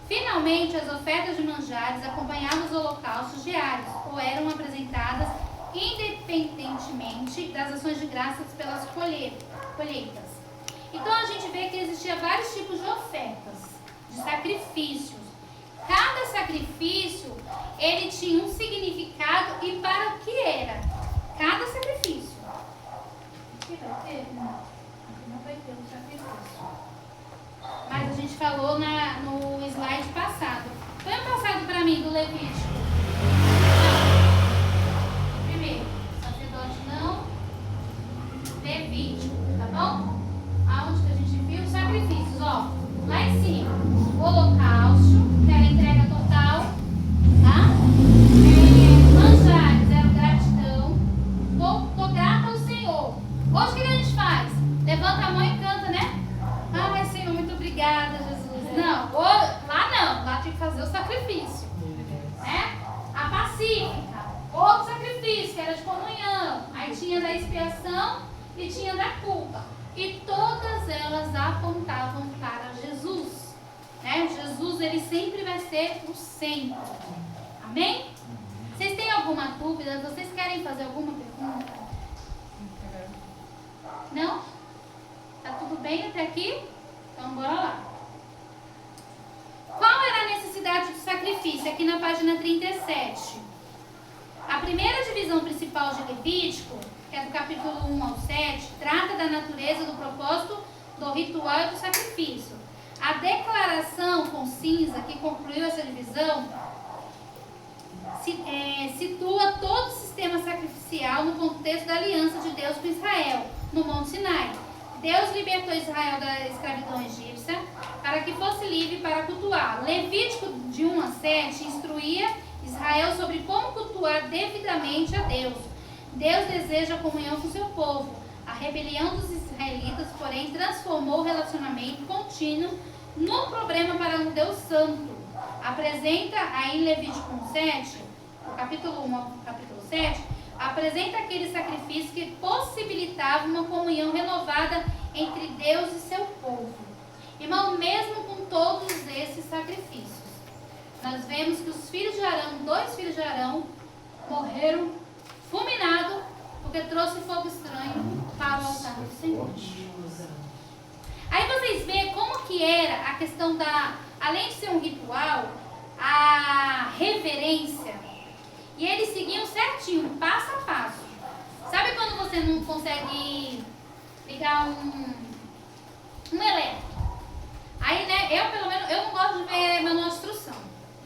Finalmente, as ofertas de manjares acompanhavam os holocaustos diários ou eram apresentadas independentemente das ações de graças pelas colheitas. Então a gente vê que existia vários tipos de ofertas, de sacrifícios. Cada sacrifício, ele tinha um significado e para o que era. Cada sacrifício. Aqui vai ter? Não vai ter um sacrifício. Mas a gente falou no slide passado. Põe o passado para mim, do Levítico. Primeiro, sacerdote não. Levítico, tá bom? Aonde que a gente viu? Sacrifícios, ó. Lá em cima. Holocausto, que era entrega total. Tá? Manjares, era gratidão. Tô grata ao Senhor. Hoje o que a gente faz? Levanta a mão e canta, né? Ai, Senhor, muito obrigada, Jesus. Não, lá não. Lá tinha que fazer o sacrifício. Né? da expiação e tinha da culpa. E todas elas apontavam para Jesus. Né? Jesus, ele sempre vai ser o centro. Amém? Vocês têm alguma dúvida? Vocês querem fazer alguma pergunta? Não? Tá tudo bem até aqui? Então bora lá. Qual era a necessidade do sacrifício? Aqui na página 37. A primeira divisão principal de Levítico, que é do capítulo 1 ao 7, trata da natureza do propósito do ritual e do sacrifício. A declaração com cinza, que concluiu essa divisão, situa todo o sistema sacrificial no contexto da aliança de Deus com Israel, no Monte Sinai. Deus libertou Israel da escravidão egípcia para que fosse livre para cultuar. Levítico de 1 a 7 instruía Israel sobre como cultuar devidamente a Deus. Deus deseja comunhão com seu povo. A rebelião dos israelitas, porém, transformou o relacionamento contínuo num problema para um Deus santo. Apresenta aí em Levítico 1:7, o capítulo 1 ao capítulo 7, apresenta aquele sacrifício que possibilitava uma comunhão renovada entre Deus e seu povo. Irmão, mesmo com todos esses sacrifícios, nós vemos que os filhos de Arão, 2 filhos de Arão, morreram fulminados porque trouxe fogo estranho para o altar do Senhor. Aí vocês veem como que era a questão da, além de ser um ritual, a reverência. E eles seguiam certinho, passo a passo. Sabe quando você não consegue ligar um elétrico? Aí, né, eu pelo menos, eu não gosto de ver manual de instrução.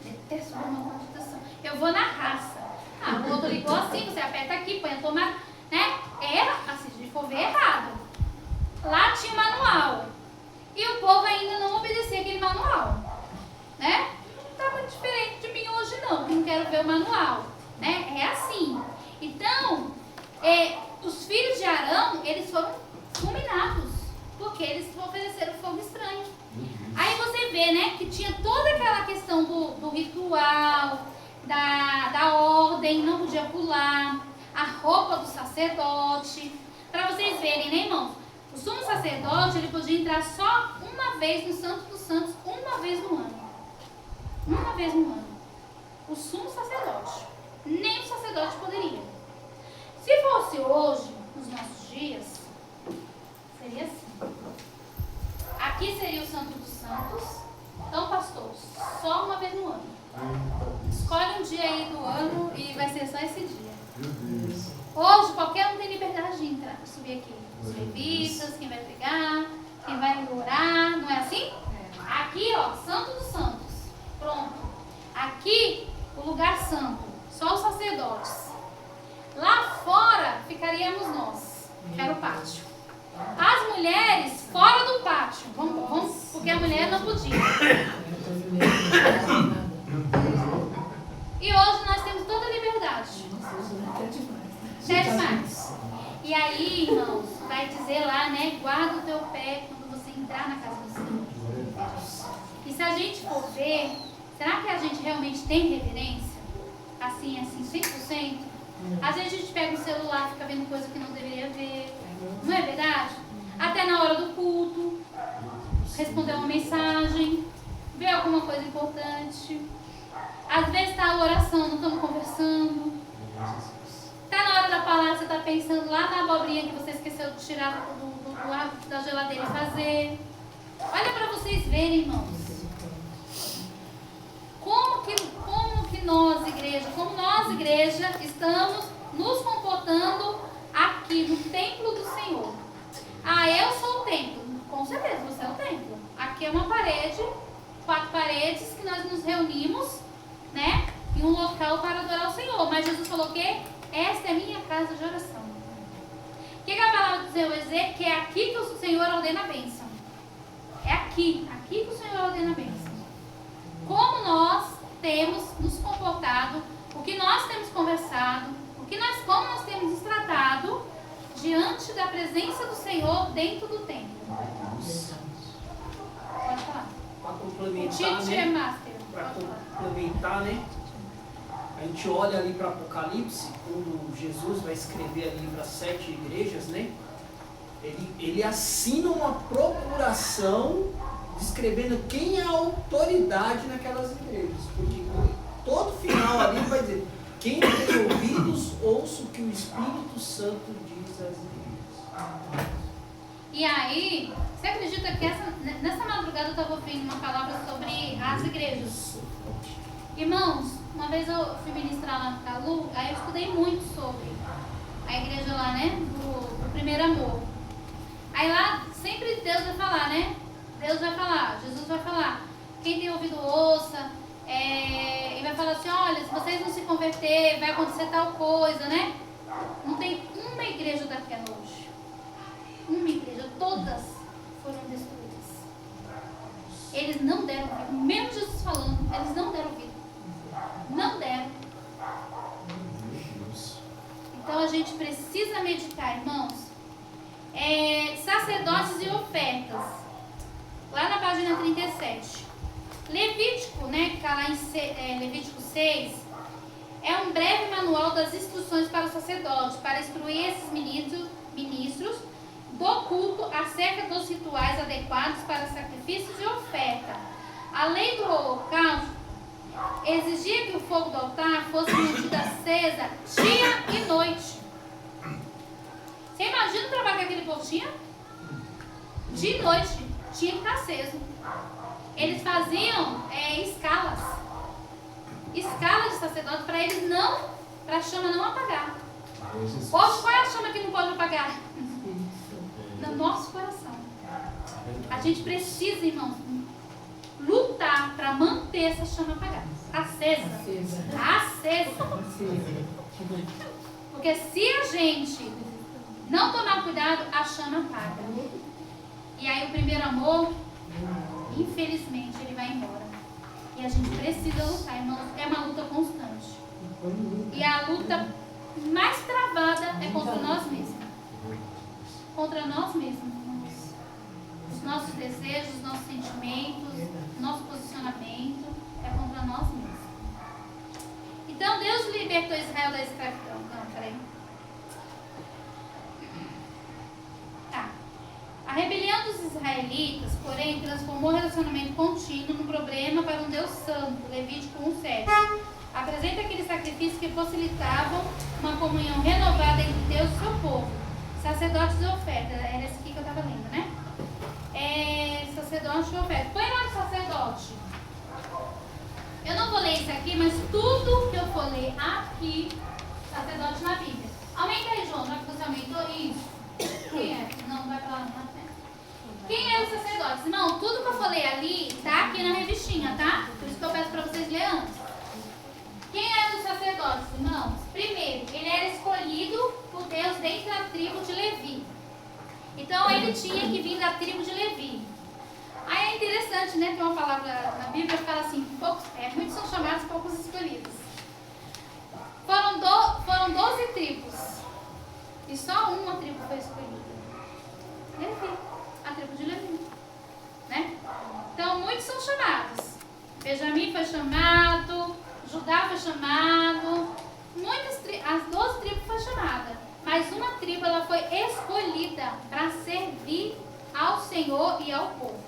Detesto ver manual de instrução. Eu vou na raça. Ah, o outro ligou assim, você aperta aqui, põe a tomada, né? Era, assim, se for ver, errado. Lá tinha o manual. E o povo ainda não obedecia aquele manual. Né? Não está muito diferente de mim hoje não, que não quero ver o manual. Né? É assim. Então, os filhos de Arão, eles foram fulminados, porque eles ofereceram fogo estranho. Aí você vê, né, que tinha toda aquela questão do ritual, da ordem, não podia pular, a roupa do sacerdote. Para vocês verem, né, irmãos? O sumo sacerdote, ele podia entrar só uma vez no Santo dos Santos, uma vez no ano. Uma vez no ano. O sumo sacerdote. Nem o sacerdote poderia. Se fosse hoje, nos nossos dias, seria assim. Aqui seria o Santo dos Santos. Então, pastor, só uma vez no ano. Escolhe um dia aí do ano e vai ser só esse dia. Hoje, qualquer um tem liberdade de entrar, subir aqui. Os levitas, quem vai pregar, quem vai orar, não é assim? Aqui, ó, Santo dos Santos. Pronto. Aqui, o lugar santo. Só os sacerdotes. Lá fora, ficaríamos nós, que era o pátio. As mulheres, fora do pátio. Vamos, porque a mulher não podia. E hoje nós temos toda a liberdade. Até demais. E aí, irmãos, vai dizer lá, né? Guarda o teu pé quando você entrar na casa do Senhor. E se a gente for ver, será que a gente realmente tem reverência? Assim, 100%? Às vezes a gente pega o celular e fica vendo coisa que não deveria ver. Não é verdade? Até na hora do culto, responder uma mensagem, ver alguma coisa importante. Às vezes está a oração, não estamos conversando. Está na hora da palavra, você está pensando lá na abobrinha que você esqueceu de tirar da geladeira e fazer. Olha para vocês verem, irmãos. Como nós, igreja, estamos nos comportando aqui no templo do Senhor. Ah, eu sou o templo. Com certeza, você é o templo. Aqui é uma parede, 4 paredes que nós nos reunimos, né? Em um local para adorar o Senhor. Mas Jesus falou que esta é a minha casa de oração. O que a palavra do Senhor vai dizer? Que é aqui que o Senhor ordena a bênção. É aqui que o Senhor ordena a bênção. Como nós temos nos comportado, o que nós temos conversado, como nós temos nos tratado diante da presença do Senhor dentro do templo. Pode falar. Para complementar, Teacher né? Master. Para complementar, né? A gente olha ali para Apocalipse, quando Jesus vai escrever ali para 7 igrejas, né? Ele assina uma procuração descrevendo quem é a autoridade naquelas igrejas. Porque todo final ali vai dizer: quem tem ouvidos, ouça o que o Espírito Santo diz às igrejas. E aí, você acredita que nessa madrugada eu estava ouvindo uma palavra sobre as igrejas? Irmãos, uma vez eu fui ministrar lá no Calu, aí eu estudei muito sobre a igreja lá, né? Do primeiro amor. Aí lá, sempre Deus vai falar, né? Deus vai falar, Jesus vai falar. Quem tem ouvido, ouça. E vai falar assim: olha, se vocês não se converter, vai acontecer tal coisa, né? Não tem uma igreja daquela hoje. Uma igreja, todas foram destruídas. Eles não deram ouvido. Mesmo Jesus falando, eles não deram ouvido. Não deram. Então a gente precisa meditar, irmãos. Sacerdotes e ofertas. Lá na página 37. Levítico, né, que está lá em Levítico 6, é um breve manual das instruções para os sacerdotes, para instruir esses ministros do culto acerca dos rituais adequados para sacrifícios e oferta. A lei do holocausto exigia que o fogo do altar fosse mantido acesa dia e noite. Você imagina o trabalho que aquele povo tinha? De noite tinha que estar aceso. Eles faziam escalas de sacerdote para eles não, para a chama não apagar. Hoje qual é a chama que não pode apagar? No nosso coração. A gente precisa, irmãos, lutar para manter essa chama apagada, acesa. Porque se a gente não tomar cuidado, a chama apaga. E aí o primeiro amor, infelizmente, ele vai embora. E a gente precisa lutar, irmãos. É uma luta constante. E a luta mais travada é contra nós mesmos. Contra nós mesmos, irmãos. Os nossos desejos, os nossos sentimentos, nosso posicionamento é contra nós mesmos. Então Deus libertou Israel da escravidão. Não, peraí. Tá. A rebelião dos israelitas, porém, transformou o relacionamento contínuo num problema para um Deus santo. Levítico 1:7. Apresenta aqueles sacrifícios que possibilitavam uma comunhão renovada entre Deus e seu povo. Sacerdotes e ofertas. Era esse aqui que eu estava lendo, né? Sacerdote e oferta. Põe lá no sacerdote. Eu não vou ler isso aqui, mas tudo que eu for ler aqui, sacerdote na Bíblia. Aumenta aí, João, já que você aumentou isso. Quem é? Não, vai pra lá, não. Quem é o sacerdote? Irmão, tudo que eu for ler ali tá aqui na revistinha, tá? Por isso que eu peço para vocês lerem antes. Quem era os sacerdotes, irmãos? Primeiro, ele era escolhido por Deus dentro da tribo de Levi. Então, ele tinha que vir da tribo de Levi. Aí é interessante, né? Tem uma palavra na Bíblia que fala assim: muitos são chamados, poucos escolhidos. Foram 12 tribos. E só uma tribo foi escolhida. Levi. A tribo de Levi. Né? Então, muitos são chamados. Benjamim foi chamado, Judá foi chamado, as 12 tribos foram chamadas, mas uma tribo ela foi escolhida para servir ao Senhor e ao povo,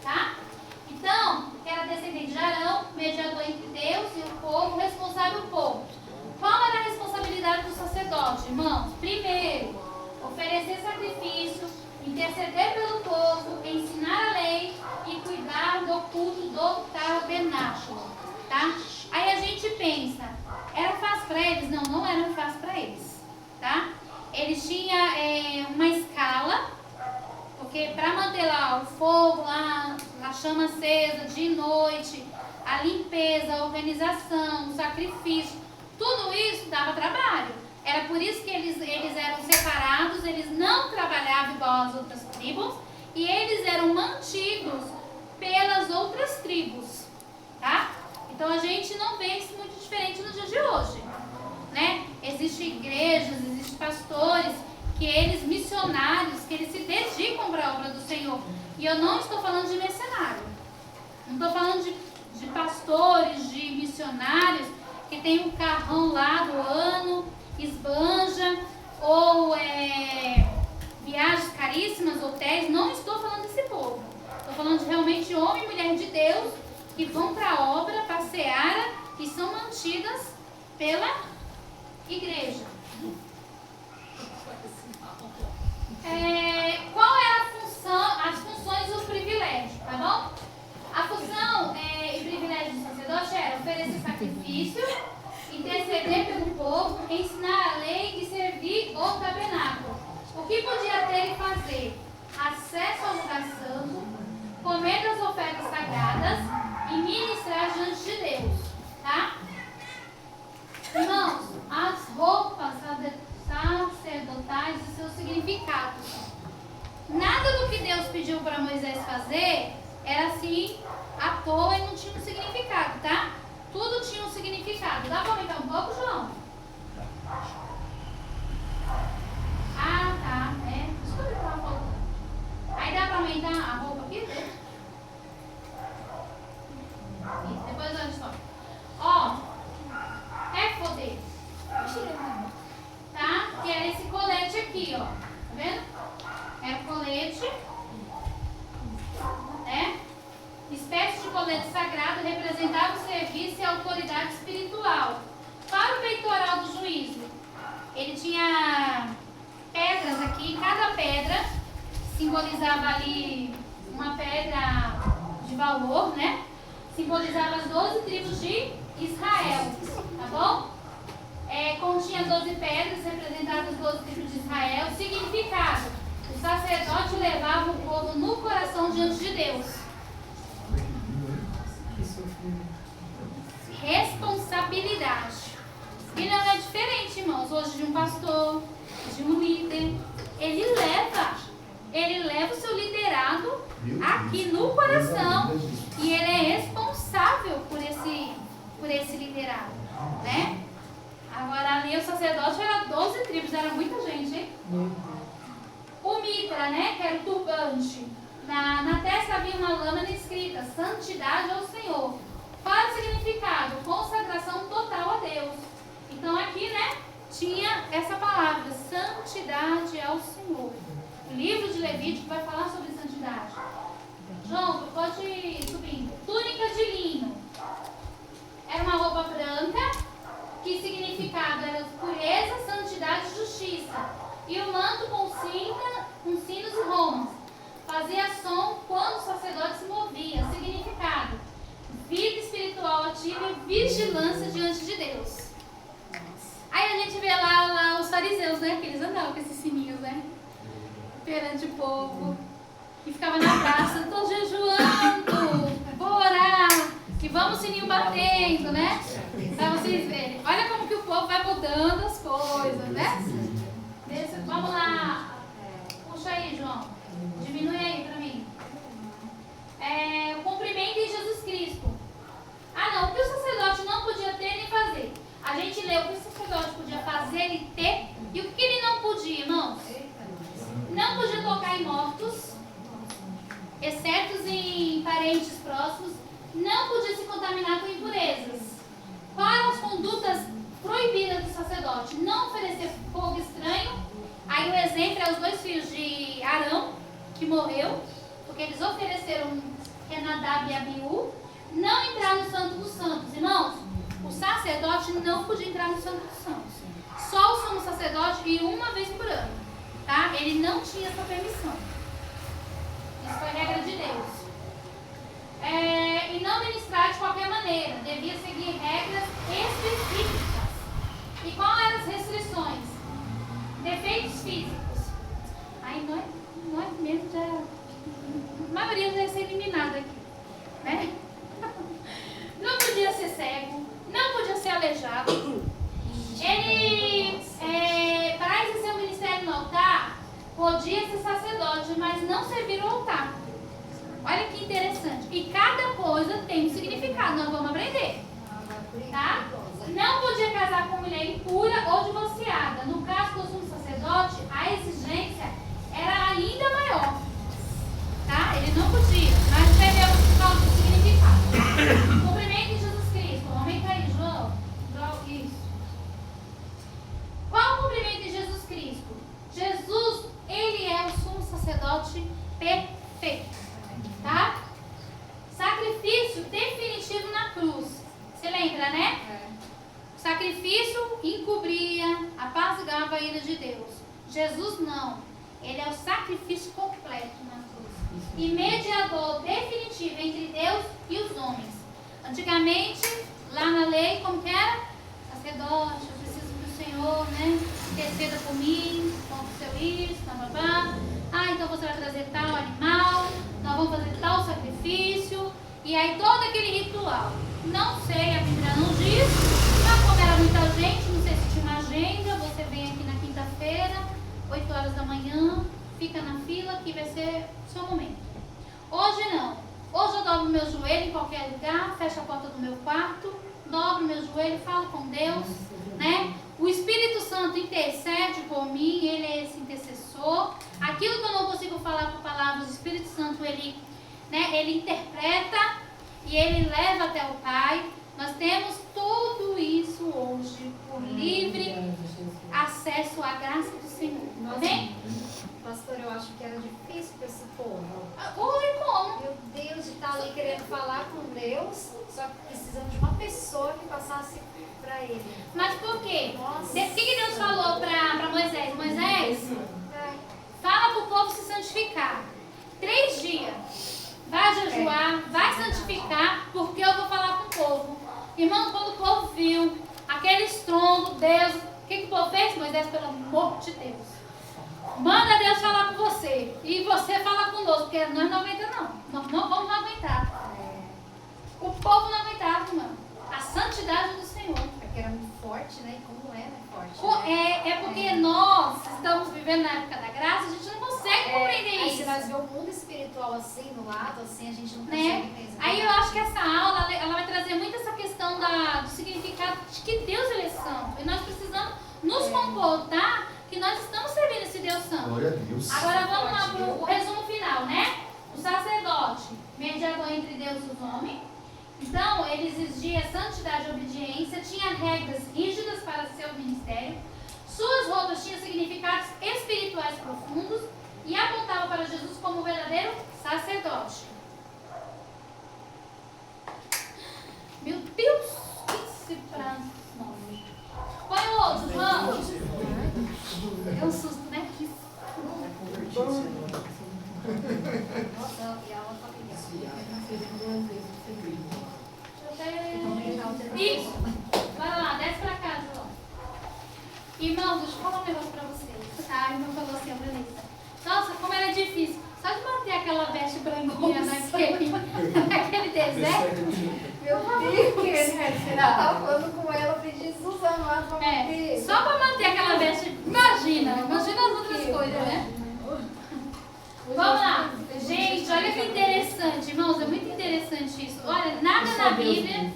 tá? Então, que era descendente de Arão, mediador entre Deus e o povo, responsável do povo. Qual era a responsabilidade do sacerdote, irmãos? Primeiro, oferecer sacrifício, interceder pelo povo, ensinar a lei e cuidar do culto do tabernáculo, tá? Aí a gente pensa, era fácil para eles? Não, não era fácil para eles, tá? Eles tinham uma escala, porque para manter lá o fogo, lá, a chama acesa de noite, a limpeza, a organização, o sacrifício, tudo isso dava trabalho. Era por isso que eles eram separados, eles não trabalhavam igual as outras tribos e eles eram mantidos pelas outras tribos, tá? Então a gente não vê isso muito diferente no dia de hoje, né? Existem igrejas, existem pastores, que eles missionários, que eles se dedicam para a obra do Senhor. E eu não estou falando de mercenário, não estou falando de pastores, de missionários que tem um carrão lá do ano, esbanja, ou viagens caríssimas, hotéis. Não estou falando desse povo. Estou falando de realmente homem e mulher de Deus que vão para a obra, para a seara, e são mantidas pela igreja. Qual era a função, as funções e o privilégio, tá bom? A função e privilégio do sacerdote era oferecer sacrifício, interceder pelo povo, ensinar a lei e servir o tabernáculo. O que podia ter e fazer? Acesso ao lugar santo, comer das ofertas sagradas e ministrar diante de Deus, tá? Irmãos, as roupas sacerdotais e seus significados. Nada do que Deus pediu para Moisés fazer era assim à toa e não tinha um significado, tá? Tudo tinha um significado. Dá para aumentar um pouco, João? Ah, tá. Deixa eu ver o que ela falou. Aí dá para aumentar a roupa aqui? Depois eu só. Ó, poder. Tá? Que era esse colete aqui, ó. Tá vendo? É o colete. Né? Espécie de colete sagrado representava o serviço e a autoridade espiritual. Para o peitoral do juízo, ele tinha pedras aqui. Cada pedra simbolizava ali uma pedra de valor, né? Simbolizava as 12 tribos de Israel, tá bom? Continha 12 pedras representadas as 12 tribos de Israel. Significado: o sacerdote levava o povo no coração diante de Deus. Responsabilidade. E não é diferente, irmãos, hoje de um pastor, de um líder. Ele leva o seu liderado aqui no coração e ele é responsável por esse liderado, né? Agora ali o sacerdote era 12 tribos, era muita gente, hein? O mitra, né, que era o turbante. Na testa havia uma lâmina escrita: santidade ao Senhor. Qual o significado? Consagração total a Deus. Então aqui, né, tinha essa palavra: santidade ao Senhor. O livro de Levítico vai falar sobre santidade. João, pode ir subindo. Túnica de linho. Era uma roupa branca, que significado era pureza, santidade e justiça. E o manto com sinos e romãs. Fazia som quando o sacerdote se movia. Significado: vida espiritual ativa e vigilância diante de Deus. Aí a gente vê lá os fariseus, né? Que eles andavam com esses sininhos, né? Perante o povo. E ficava na praça: tô jejuando, vou orar. E vamos o sininho batendo, né? Pra vocês verem. Olha como que o povo vai mudando as coisas, né? Vamos lá. Puxa aí, João. Diminui aí pra mim. O cumprimento em Jesus Cristo. Não, o que o sacerdote não podia ter nem fazer. A gente lê o que o sacerdote podia fazer e ter. E o que ele não podia, irmãos? Não podia tocar em mortos, exceto em parentes próximos. Não podia se contaminar com impurezas. Para as condutas proibidas do sacerdote: não oferecer fogo estranho. Aí o exemplo é os 2 filhos de Arão, que morreu, porque eles ofereceram Nadab e Abiú. Não entrar no Santo dos Santos. Irmãos, o sacerdote não podia entrar no Santo dos Santos. Só o sumo sacerdote ia uma vez por ano. Tá? Ele não tinha essa permissão. Isso foi regra de Deus. E não ministrar de qualquer maneira. Devia seguir regras específicas. E quais eram as restrições? Defeitos físicos. Aí nós mesmo já... A maioria já ia ser eliminada aqui. Né? Não podia ser cego. Não podia ser aleijado. Ele, para exercer o ministério no altar, podia ser sacerdote, mas não servir o altar. Olha que interessante. E cada coisa tem um significado. Nós vamos aprender. Tá? Não podia casar com mulher impura ou divorciada. No caso do sumo sacerdote, a exigência era ainda maior. Tá? Ele não podia. Mas entendeu o significado. Cumprimento em Jesus Cristo. Aumenta aí, João. sacrifício encobria, apaziguava a ira de Deus. Jesus não. Ele é o sacrifício completo na cruz. E mediador definitivo entre Deus e os homens. Antigamente, lá na lei, como que era? Sacerdote, eu preciso do Senhor, né? Interceda por mim, aconteceu isso, blá. Ah, então você vai trazer tal animal, nós vamos fazer tal sacrifício. E aí todo aquele ritual. Não sei, a Bíblia não diz, mas como era muita gente, não sei se tinha uma agenda, você vem aqui na quinta-feira, 8 horas da manhã, fica na fila que vai ser o seu momento. Hoje não. Hoje eu dobro meu joelho em qualquer lugar, fecho a porta do meu quarto, dobro meu joelho, falo com Deus, né? O Espírito Santo intercede por mim, ele é esse intercessor. Aquilo que eu não consigo falar por palavras, o Espírito Santo, ele interpreta e ele leva até o Pai. Nós temos tudo isso hoje por livre acesso à graça do Senhor. Amém? Pastor, eu acho que era difícil para esse povo. Oi, como? Meu Deus, de estar ali querendo falar com Deus, só que precisando de uma pessoa que passasse para ele. Mas por quê? Nossa. O que Deus falou para Moisés? Moisés, É. fala para o povo se santificar. 3 dias. Vai jejuar, vai santificar, porque eu vou falar com o povo. Irmão, quando o povo viu aquele estrondo, Deus, o que o povo fez? Moisés, pelo amor de Deus, manda Deus falar com você. E você fala conosco, porque nós não aguentamos não. Nós não vamos aguentar. O povo não aguentava, irmão. A santidade do Senhor. Porque era muito forte, né? E como é, né? Forte. Né? É porque nós estamos vivendo na época da graça, a gente não consegue compreender Aí isso. se nós vemos o mundo espiritual assim, no lado, assim, a gente não consegue Né? pensar. Aí eu acho que essa aula ela vai trazer muito essa questão do significado de que Deus ele é santo. E nós precisamos nos comportar que nós estamos servindo esse Deus santo. Glória a Deus. Agora vamos lá para o resumo final, né? O sacerdote, mediador entre Deus e os homens. Então, ele exigia santidade e obediência, tinha regras rígidas para seu ministério, suas roupas tinham significados espirituais profundos e apontava para Jesus como o verdadeiro sacerdote. Meu Deus, que esse nome. Põe o outro, vamos. Deu um susto, né? Nossa, e a aula tá Isso. Bora lá, desce pra cá, João. Irmão, deixa eu falar um negócio pra vocês. A irmã falou assim, a Vanessa. Nossa, como era difícil. Só de manter aquela veste branquinha naquele deserto. Meu Deus, né? Eu tava falando com ela, eu pedi Suzana lá pra manter. Só pra manter aquela veste. Imagina as outras coisas, né? Vamos lá. Gente, olha que interessante, irmãos. É muito interessante isso. Olha, nada na Bíblia.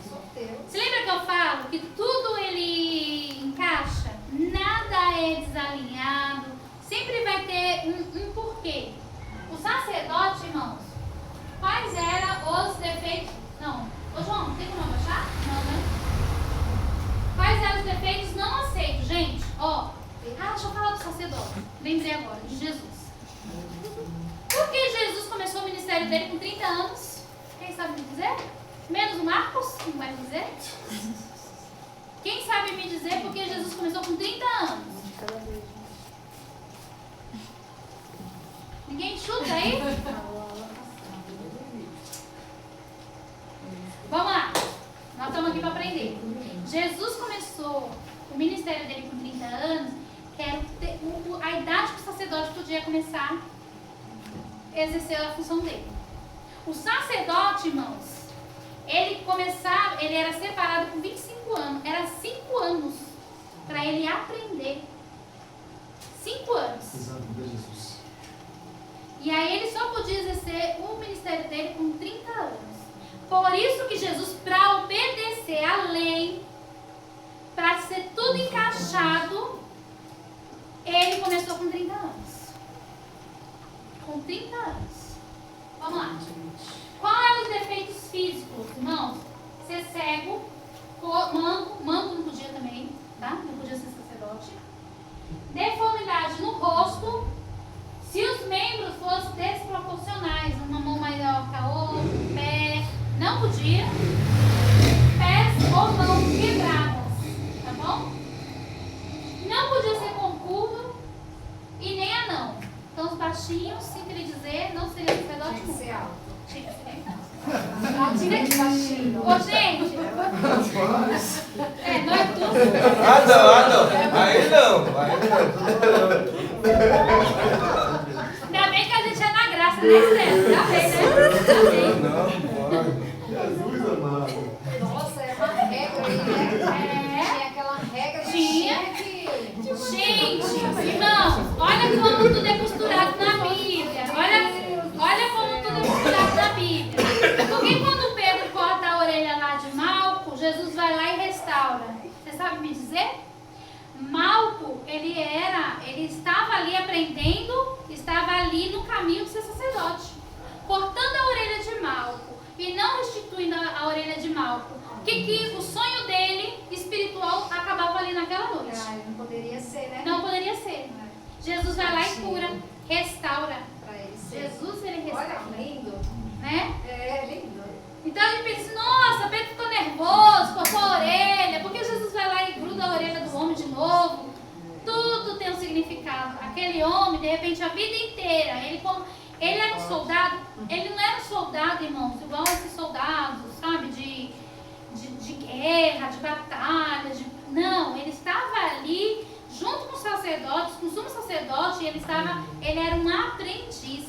Você lembra que eu falo que tudo ele encaixa? Nada é desalinhado. Sempre vai ter um porquê. O sacerdote, irmãos, quais eram os defeitos? Não. Ô João, tem como abaixar? Não, né? Quais eram os defeitos não aceitos, gente? Ó. Deixa eu falar do sacerdote. Lembrei agora, de Jesus. Por que Jesus começou o ministério dele com 30 anos? Quem sabe me dizer? Menos o Marcos, não vai me dizer? Quem sabe me dizer por que Jesus começou com 30 anos? Ninguém chuta aí? Vamos lá. Nós estamos aqui para aprender. Jesus começou o ministério dele com 30 anos, que era a idade que o sacerdote podia começar a exercer a função dele. O sacerdote, irmãos, ele era separado com 25 anos. Era 5 anos para ele aprender. 5 anos. Jesus. E aí ele só podia exercer o ministério dele com 30 anos. Por isso que Jesus, para obedecer à lei, para ser tudo encaixado, ele começou com 30 anos. Com 30 anos. Vamos lá. Quais eram os defeitos físicos, irmãos? Ser cego, manco não podia também, tá? Não podia ser sacerdote. Deformidade no rosto. Se os membros fossem desproporcionais, uma mão maior que a outra, pé, não podia. Pés ou mãos quebradas, tá Ô, gente, não é tudo. Não. Aí não. Ainda bem que a gente é na graça, né, Estela? Já bem, né? Não, pode. Jesus amado. Nossa, é uma regra aí, né? Tinha aquela regra que Tinha. que... Gente, irmãos, olha como tudo é costurado na Bíblia. Olha como tudo é costurado na Bíblia. Porque quando Pedro corta a orelha lá de Malco, Jesus vai lá e restaura. Você sabe me dizer? Malco, ele estava ali aprendendo, estava ali no caminho de ser sacerdote. Cortando a orelha de Malco e não restituindo a orelha de Malco. Que o sonho dele, espiritual, acabava ali naquela noite. não poderia ser, né? Não poderia ser. Jesus vai lá e cura, restaura. Pra ele ser. Jesus, ele restaura. Olha, lindo. Né? É, lindo. Então a gente pensa, nossa, Pedro ficou nervoso, cortou a orelha. Porque Jesus vai lá e gruda a orelha do homem de novo. Tudo tem um significado. Aquele homem, de repente, a vida inteira, ele era um soldado. Ele não era um soldado, irmãos, igual esses soldados, sabe, de guerra, de batalha, não, ele estava ali junto com os sacerdotes, com o sumo sacerdote, ele era um aprendiz.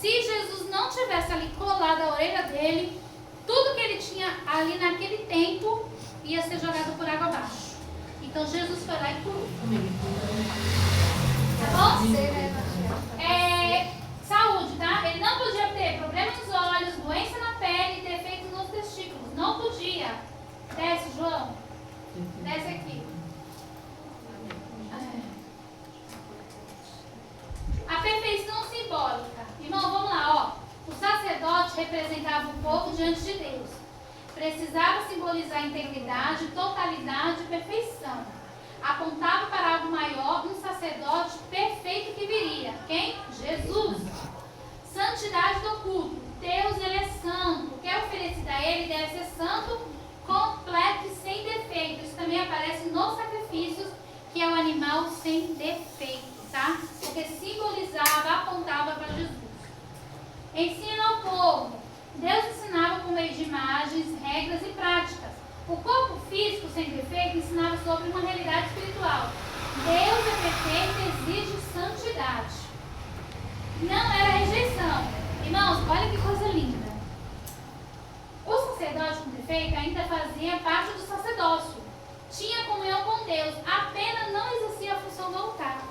Se Jesus não tivesse ali colado a orelha dele, tudo que ele tinha ali naquele tempo ia ser jogado por água abaixo. Então Jesus foi lá e curou. Tá bom? Saúde, tá? Ele não podia ter problema nos olhos, doença na pele e defeito nos testículos. Não podia. Desce, João. Desce aqui. A perfeição simbólica. Irmão, vamos lá, ó. O sacerdote representava o povo diante de Deus. Precisava simbolizar integridade, totalidade e perfeição. Apontava para algo maior, um sacerdote perfeito que viria. Quem? Jesus. Santidade do culto. Deus, ele é santo. O que é oferecido a ele deve ser santo, completo e sem defeito. Isso também aparece nos sacrifícios, que é o animal sem defeito, tá? Porque simbolizava, apontava para Jesus. Ensina ao povo. Deus ensinava por meio de imagens, regras e práticas. O corpo físico sem defeito ensinava sobre uma realidade espiritual. Deus é perfeito e exige santidade. Não era rejeição. Irmãos, olha que coisa linda. O sacerdote com defeito ainda fazia parte do sacerdócio. Tinha comunhão com Deus, apenas não exercia a função do altar.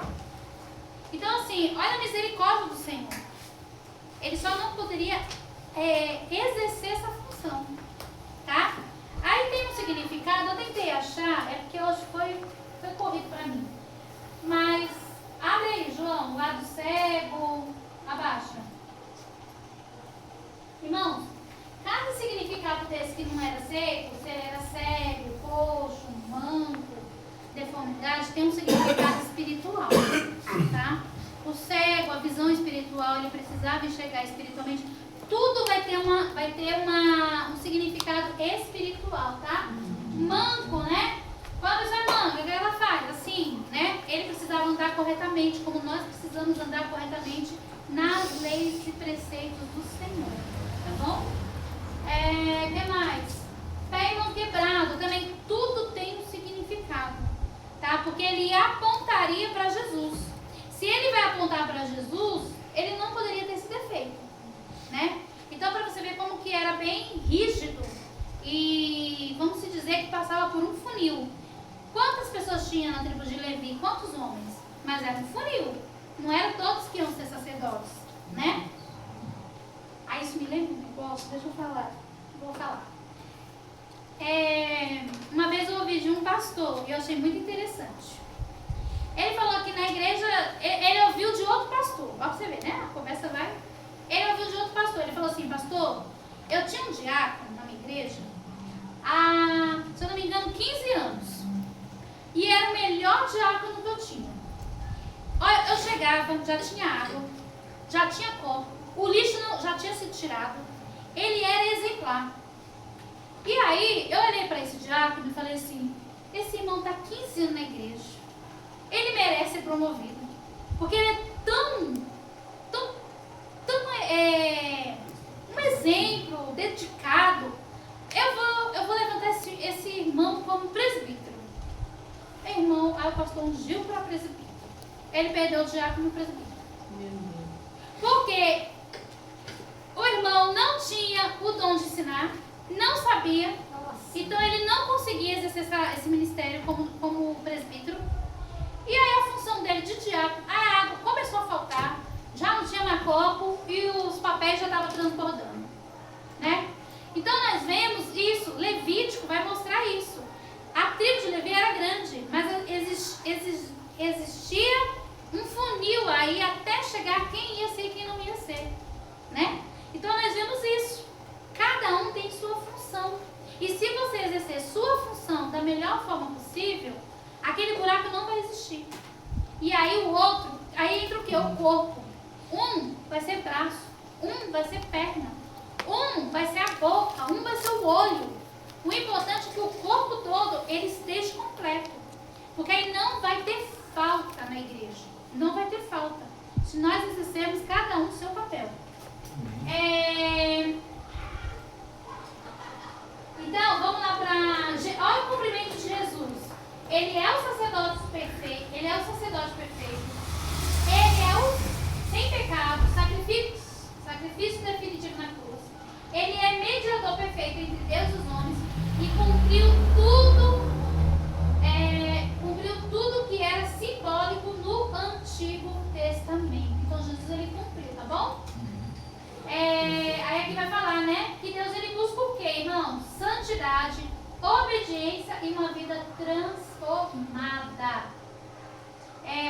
Então assim, olha a misericórdia do Senhor. Ele só não poderia exercer essa função. Tá? Aí tem um significado, eu tentei achar, é porque hoje foi corrido para mim. Mas, abre aí, João, lado cego, abaixa. Irmãos, cada significado desse que não era seco, se ele era cego, coxo, manco, deformidade, tem um significado espiritual, tá? O cego, a visão espiritual, ele precisava enxergar espiritualmente. Tudo vai ter um significado espiritual, tá? Manco, né? Quando a pessoa é manca, o que ela faz? Assim, né? Ele precisava andar corretamente, como nós precisamos andar corretamente nas leis e preceitos do Senhor, tá bom? O que mais? Pé e mão quebrado, também tudo tem um significado, tá? Porque ele apontaria para Jesus. Se ele vai apontar para Jesus, ele não poderia ter esse defeito, né? Então, para você ver como que era bem rígido e, vamos se dizer, que passava por um funil. Quantas pessoas tinha na tribo de Levi? Quantos homens? Mas era um funil. Não eram todos que iam ser sacerdotes, né? Aí isso me lembra um negócio, deixa eu falar. Vou falar. Uma vez eu ouvi de um pastor e eu achei muito interessante. Ele falou que na igreja, ele ouviu de outro pastor. Ó, pra você ver, né? A conversa vai. Ele ouviu de outro pastor. Ele falou assim: pastor, eu tinha um diácono na minha igreja há, se eu não me engano, 15 anos. E era o melhor diácono que eu tinha. Olha, eu chegava, já tinha água, já tinha copo, o lixo já tinha sido tirado. Ele era exemplar. E aí, eu olhei para esse diácono e falei assim: esse irmão está 15 anos na igreja. Ele merece ser promovido. Porque ele é tão um exemplo, dedicado. lá, o pastor ungiu para presbítero. Ele perdeu o diácono e o presbítero. Porque o irmão não tinha o dom de ensinar, não sabia, então ele não conseguia exercer esse ministério como presbítero. E aí a função dele de diácono, a água começou a faltar, já não tinha mais copo e os papéis já estavam transbordando, né? Então nós vemos isso, Levítico vai mostrar isso. A tribo de Levi era grande, mas existia um funil aí até chegar quem ia ser e quem não ia ser, né? Então nós vemos isso. Cada um tem sua função. E se você exercer sua função da melhor forma possível, aquele buraco não vai existir. E aí o outro, aí entra o quê? O corpo. Um vai ser braço, um vai ser perna, um vai ser a boca, um vai ser o olho. O importante é que o corpo todo ele esteja completo. Porque aí não vai ter falta na igreja. Não vai ter falta. Se nós exercermos cada um o seu papel. Então, vamos lá para... Olha o cumprimento de Jesus. Ele é o sacerdote perfeito. Ele é o sacerdote perfeito. Ele é o sem pecado, sacrifício definitivo na cruz. Ele é mediador perfeito entre Deus e os homens e cumpriu tudo que era simbólico no Antigo Testamento. Então Jesus ele cumpriu, tá bom? Aí aqui vai falar, né? Que Deus ele busca o quê, irmão? Santidade, obediência e uma vida transformada.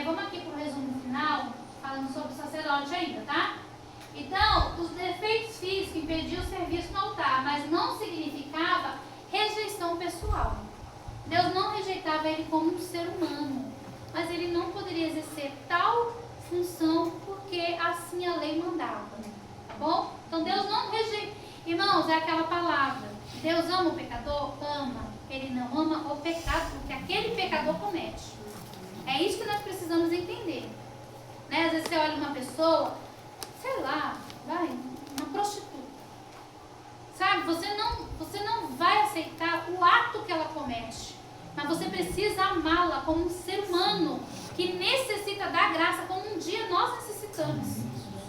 Vamos aqui para o resumo final, falando sobre o sacerdote ainda, tá? Então, os defeitos físicos impediam o serviço no altar, mas não significava rejeição pessoal. Deus não rejeitava ele como um ser humano, mas ele não poderia exercer tal função porque assim a lei mandava, tá bom? Então Deus não rejeita. Irmãos, é aquela palavra, Deus ama o pecador? Ama. Ele não ama o pecado que aquele pecador comete. É isso que nós precisamos entender, né? Às vezes você olha uma pessoa, sei lá, uma prostituta, sabe? Você não vai aceitar o ato que ela comete, mas você precisa amá-la como um ser humano que necessita da graça, como um dia nós necessitamos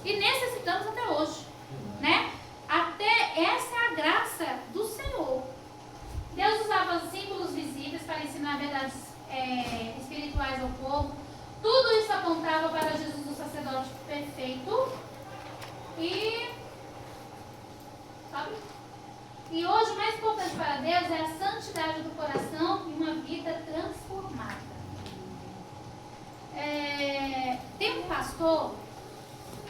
e necessitamos até hoje, né? Até essa é a graça do Senhor. Deus usava símbolos visíveis para ensinar verdades espirituais ao povo. Tudo isso apontava para Jesus, o sacerdote perfeito. E hoje o mais importante para Deus é a santidade do coração e uma vida transformada. Tem um pastor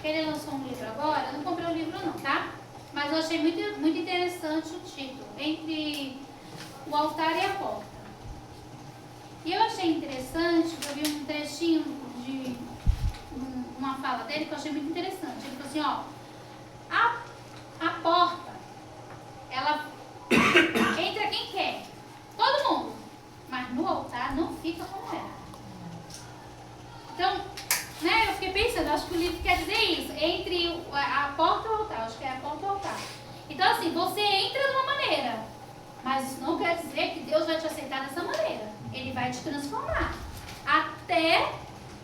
que ele lançou um livro agora. Eu não comprei o livro não, tá? Mas eu achei muito, muito interessante o título, Entre o Altar e a Porta. E eu achei interessante, eu vi um trechinho de uma fala dele que eu achei muito interessante. Ele falou assim, ó, a porta, ela entra quem quer, todo mundo, mas no altar não fica como era. Então, né, eu fiquei pensando, acho que o livro quer dizer isso, entre a porta e o altar, acho que é a porta e o altar. Então assim, você entra de uma maneira, mas isso não quer dizer que Deus vai te aceitar dessa maneira. Ele vai te transformar. Até,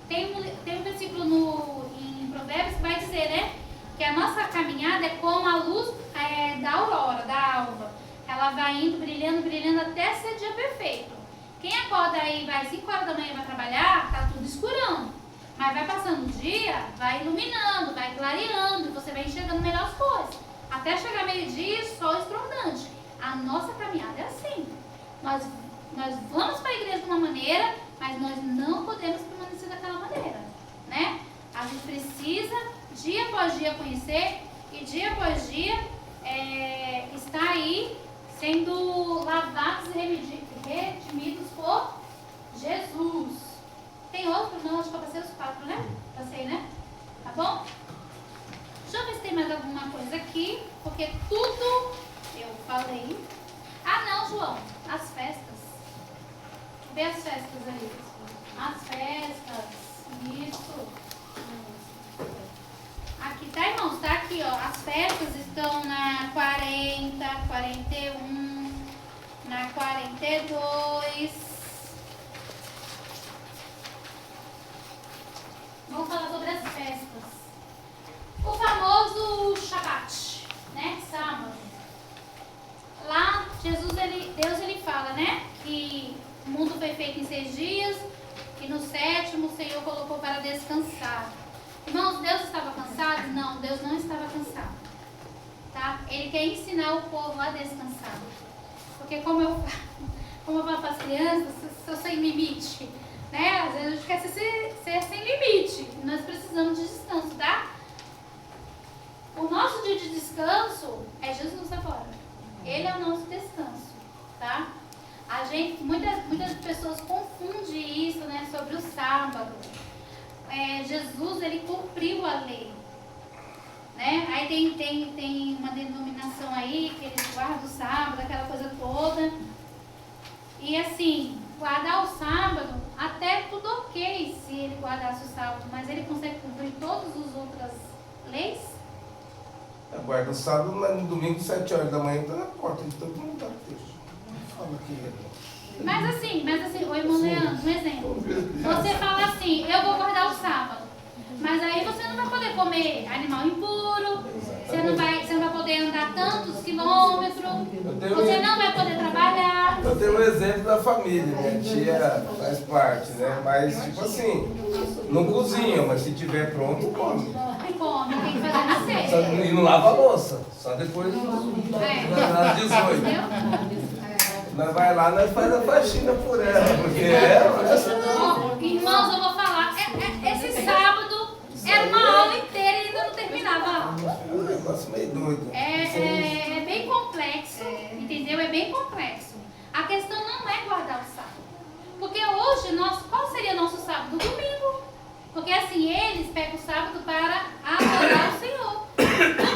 tem um versículo em Provérbios que vai dizer, né? Que a nossa caminhada é como a luz da aurora, da alva. Ela vai indo, brilhando, brilhando até ser dia perfeito. Quem acorda aí, vai 5 horas da manhã vai trabalhar, tá tudo escurão. Mas vai passando o dia, vai iluminando, vai clareando, e você vai enxergando melhor as coisas. Até chegar meio-dia, sol estrondante. A nossa caminhada é assim. Nós vamos para a igreja de uma maneira, mas nós não podemos permanecer daquela maneira, né? A gente precisa, dia após dia, conhecer e dia após dia estar aí sendo lavados e redimidos por Jesus. Tem outro? Não, acho que eu passei os 4, né? Passei, né? Tá bom? Deixa eu ver se tem mais alguma coisa aqui, porque tudo eu falei. Ah, não, João, as festas. Vê as festas aí. As festas. Isso. Aqui tá, irmãos? Tá aqui, ó. As festas estão na 40, 41, na 42. feito em 6 dias, e no 7º o Senhor colocou para descansar. Irmãos, Deus estava cansado? Não, Deus não estava cansado. Tá? Ele quer ensinar o povo a descansar. Porque como eu falo para as crianças, sou sem limite. Né? Às vezes a gente quer ser sem limite. Nós precisamos de descanso, tá? O nosso dia de descanso é Jesus agora. Ele é o nosso descanso, tá? Muitas pessoas confundem isso, né, sobre o sábado. Jesus, ele cumpriu a lei. Né? Aí tem uma denominação aí que eles guardam o sábado, aquela coisa toda. E assim, guardar o sábado, até tudo ok se ele guardasse o sábado, mas ele consegue cumprir todas as outras leis? Guarda o sábado, mas no domingo, 7 horas da manhã, está na porta de todo mundo. Fala aqui. Mas assim, o irmão Leandro, um exemplo. Você fala assim, eu vou guardar o sábado. Mas aí você não vai poder comer animal impuro, você não vai poder andar tantos quilômetros, você não vai poder trabalhar. Eu tenho um exemplo da família, minha tia faz parte, né? Mas tipo assim, não cozinha, mas se tiver pronto, come. Come, tem que fazer nascer. E não lava a louça, só depois das 18. Nós vai lá, nós faz a faxina por ela, porque irmãos, eu vou falar, esse sábado era uma aula inteira e ainda não terminava a aula. É um negócio meio doido. É bem complexo, entendeu? É bem complexo. A questão não é guardar o sábado. Porque hoje, qual seria nosso sábado? Domingo. Porque assim, eles pegam o sábado para adorar o Senhor.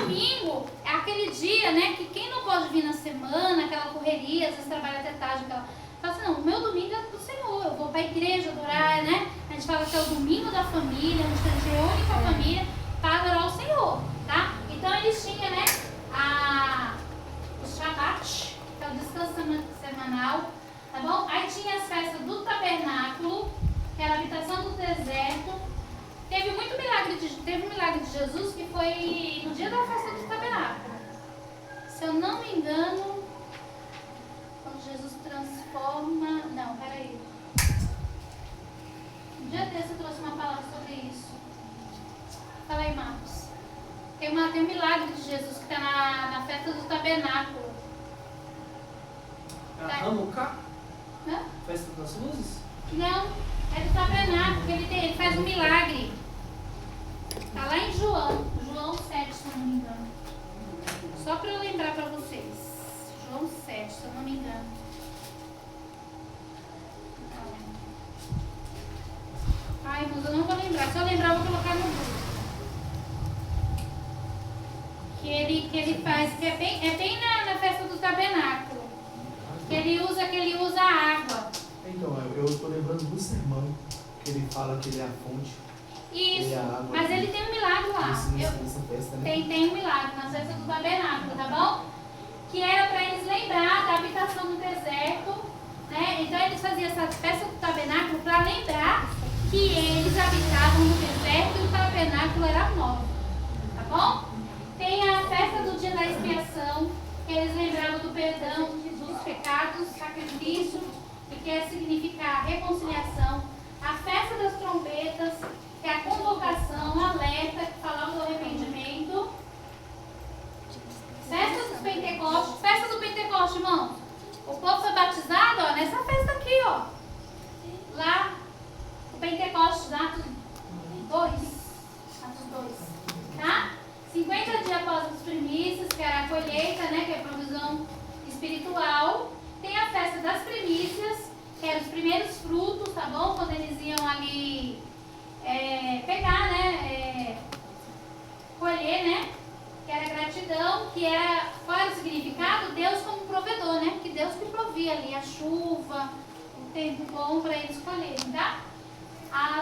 Domingo é aquele dia, né, que quem não pode vir na semana, aquela correria, às vezes trabalha até tarde, fala assim, não, o meu domingo é do Senhor, eu vou para a igreja adorar, né? A gente fala que é o domingo da família, onde a gente reúne com a família para adorar o Senhor, tá? Então eles tinham, né, o Shabbat, que é o descanso semanal, tá bom? Aí tinha as festas do tabernáculo, que era a habitação do deserto. Teve um milagre de Jesus que foi no dia da festa do tabernáculo. Se eu não me engano, quando Jesus transforma... Não, peraí. Um dia desse eu trouxe uma palavra sobre isso. Fala aí, Marcos. Tem um milagre de Jesus que está na festa do tabernáculo. A Hanukkah? Hã? Festa das luzes? Não, é do tabernáculo, que ele faz um milagre. Está lá em João 7, se eu não me engano. Só para eu lembrar para vocês. João 7, se eu não me engano. Ai, irmãos, eu não vou lembrar. Se eu lembrar, eu vou colocar no Google. Que ele faz, que é bem na festa do tabernáculo. Que ele usa a água. Então, eu estou lembrando do sermão, que ele fala que ele é a fonte. Isso, mas ele tem um milagre lá. Nessa festa, né? Tem um milagre na festa do tabernáculo, tá bom? Que era para eles lembrar da habitação no deserto, né? Então eles faziam essa festa do tabernáculo para lembrar que eles habitavam no deserto e o tabernáculo era novo, tá bom? Tem a festa do dia da expiação, que eles lembravam do perdão dos pecados, sacrifício, que quer significar reconciliação. A festa das trombetas, que é a convocação, alerta, que falava do arrependimento. Festa dos Pentecostes. Festa do Pentecoste, irmãos. O povo foi batizado, ó, nessa festa aqui, ó. Lá, o Pentecostes, Atos 2. Tá? 50 dias após as primícias, que era a colheita, né, que é a provisão espiritual. Tem a festa das primícias, que eram os primeiros frutos, tá bom? Quando eles iam ali pegar, né? Colher, né? Que era gratidão, qual era o significado? Deus como provedor, né? Que Deus que provia ali a chuva, o tempo bom para eles colherem, tá?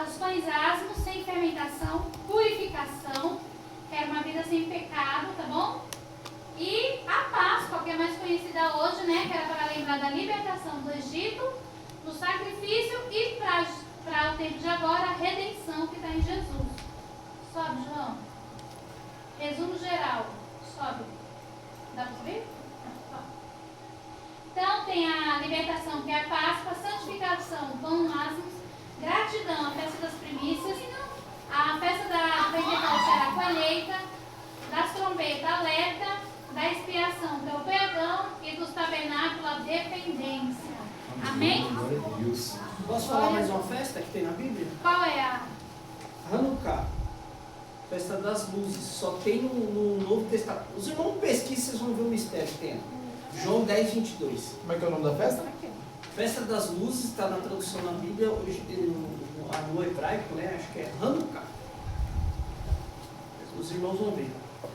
Os pães asmos, sem fermentação, purificação, que era uma vida sem pecado, tá bom? E a Páscoa, que é mais conhecida hoje, né? Que era para lembrar da libertação do Egito, do sacrifício e para o tempo de agora, a redenção que está em Jesus. Sobe, João. Resumo geral. Sobe. Dá para subir? Então, tem a libertação, que é a Páscoa, a santificação, da expiação, que é o perdão, e dos tabernáculos, a dependência. Amém? Glória a Deus. Posso falar mais uma festa que tem na Bíblia? Qual é a? Hanukkah, festa das luzes. Só tem no Novo Testamento. Os irmãos pesquisam, vocês vão ver o mistério que tem. João 10, 22. Como é que é o nome da festa? Festa das luzes está na tradução na Bíblia, hoje no hebraico, né? Acho que é Hanukkah. Os irmãos vão ver.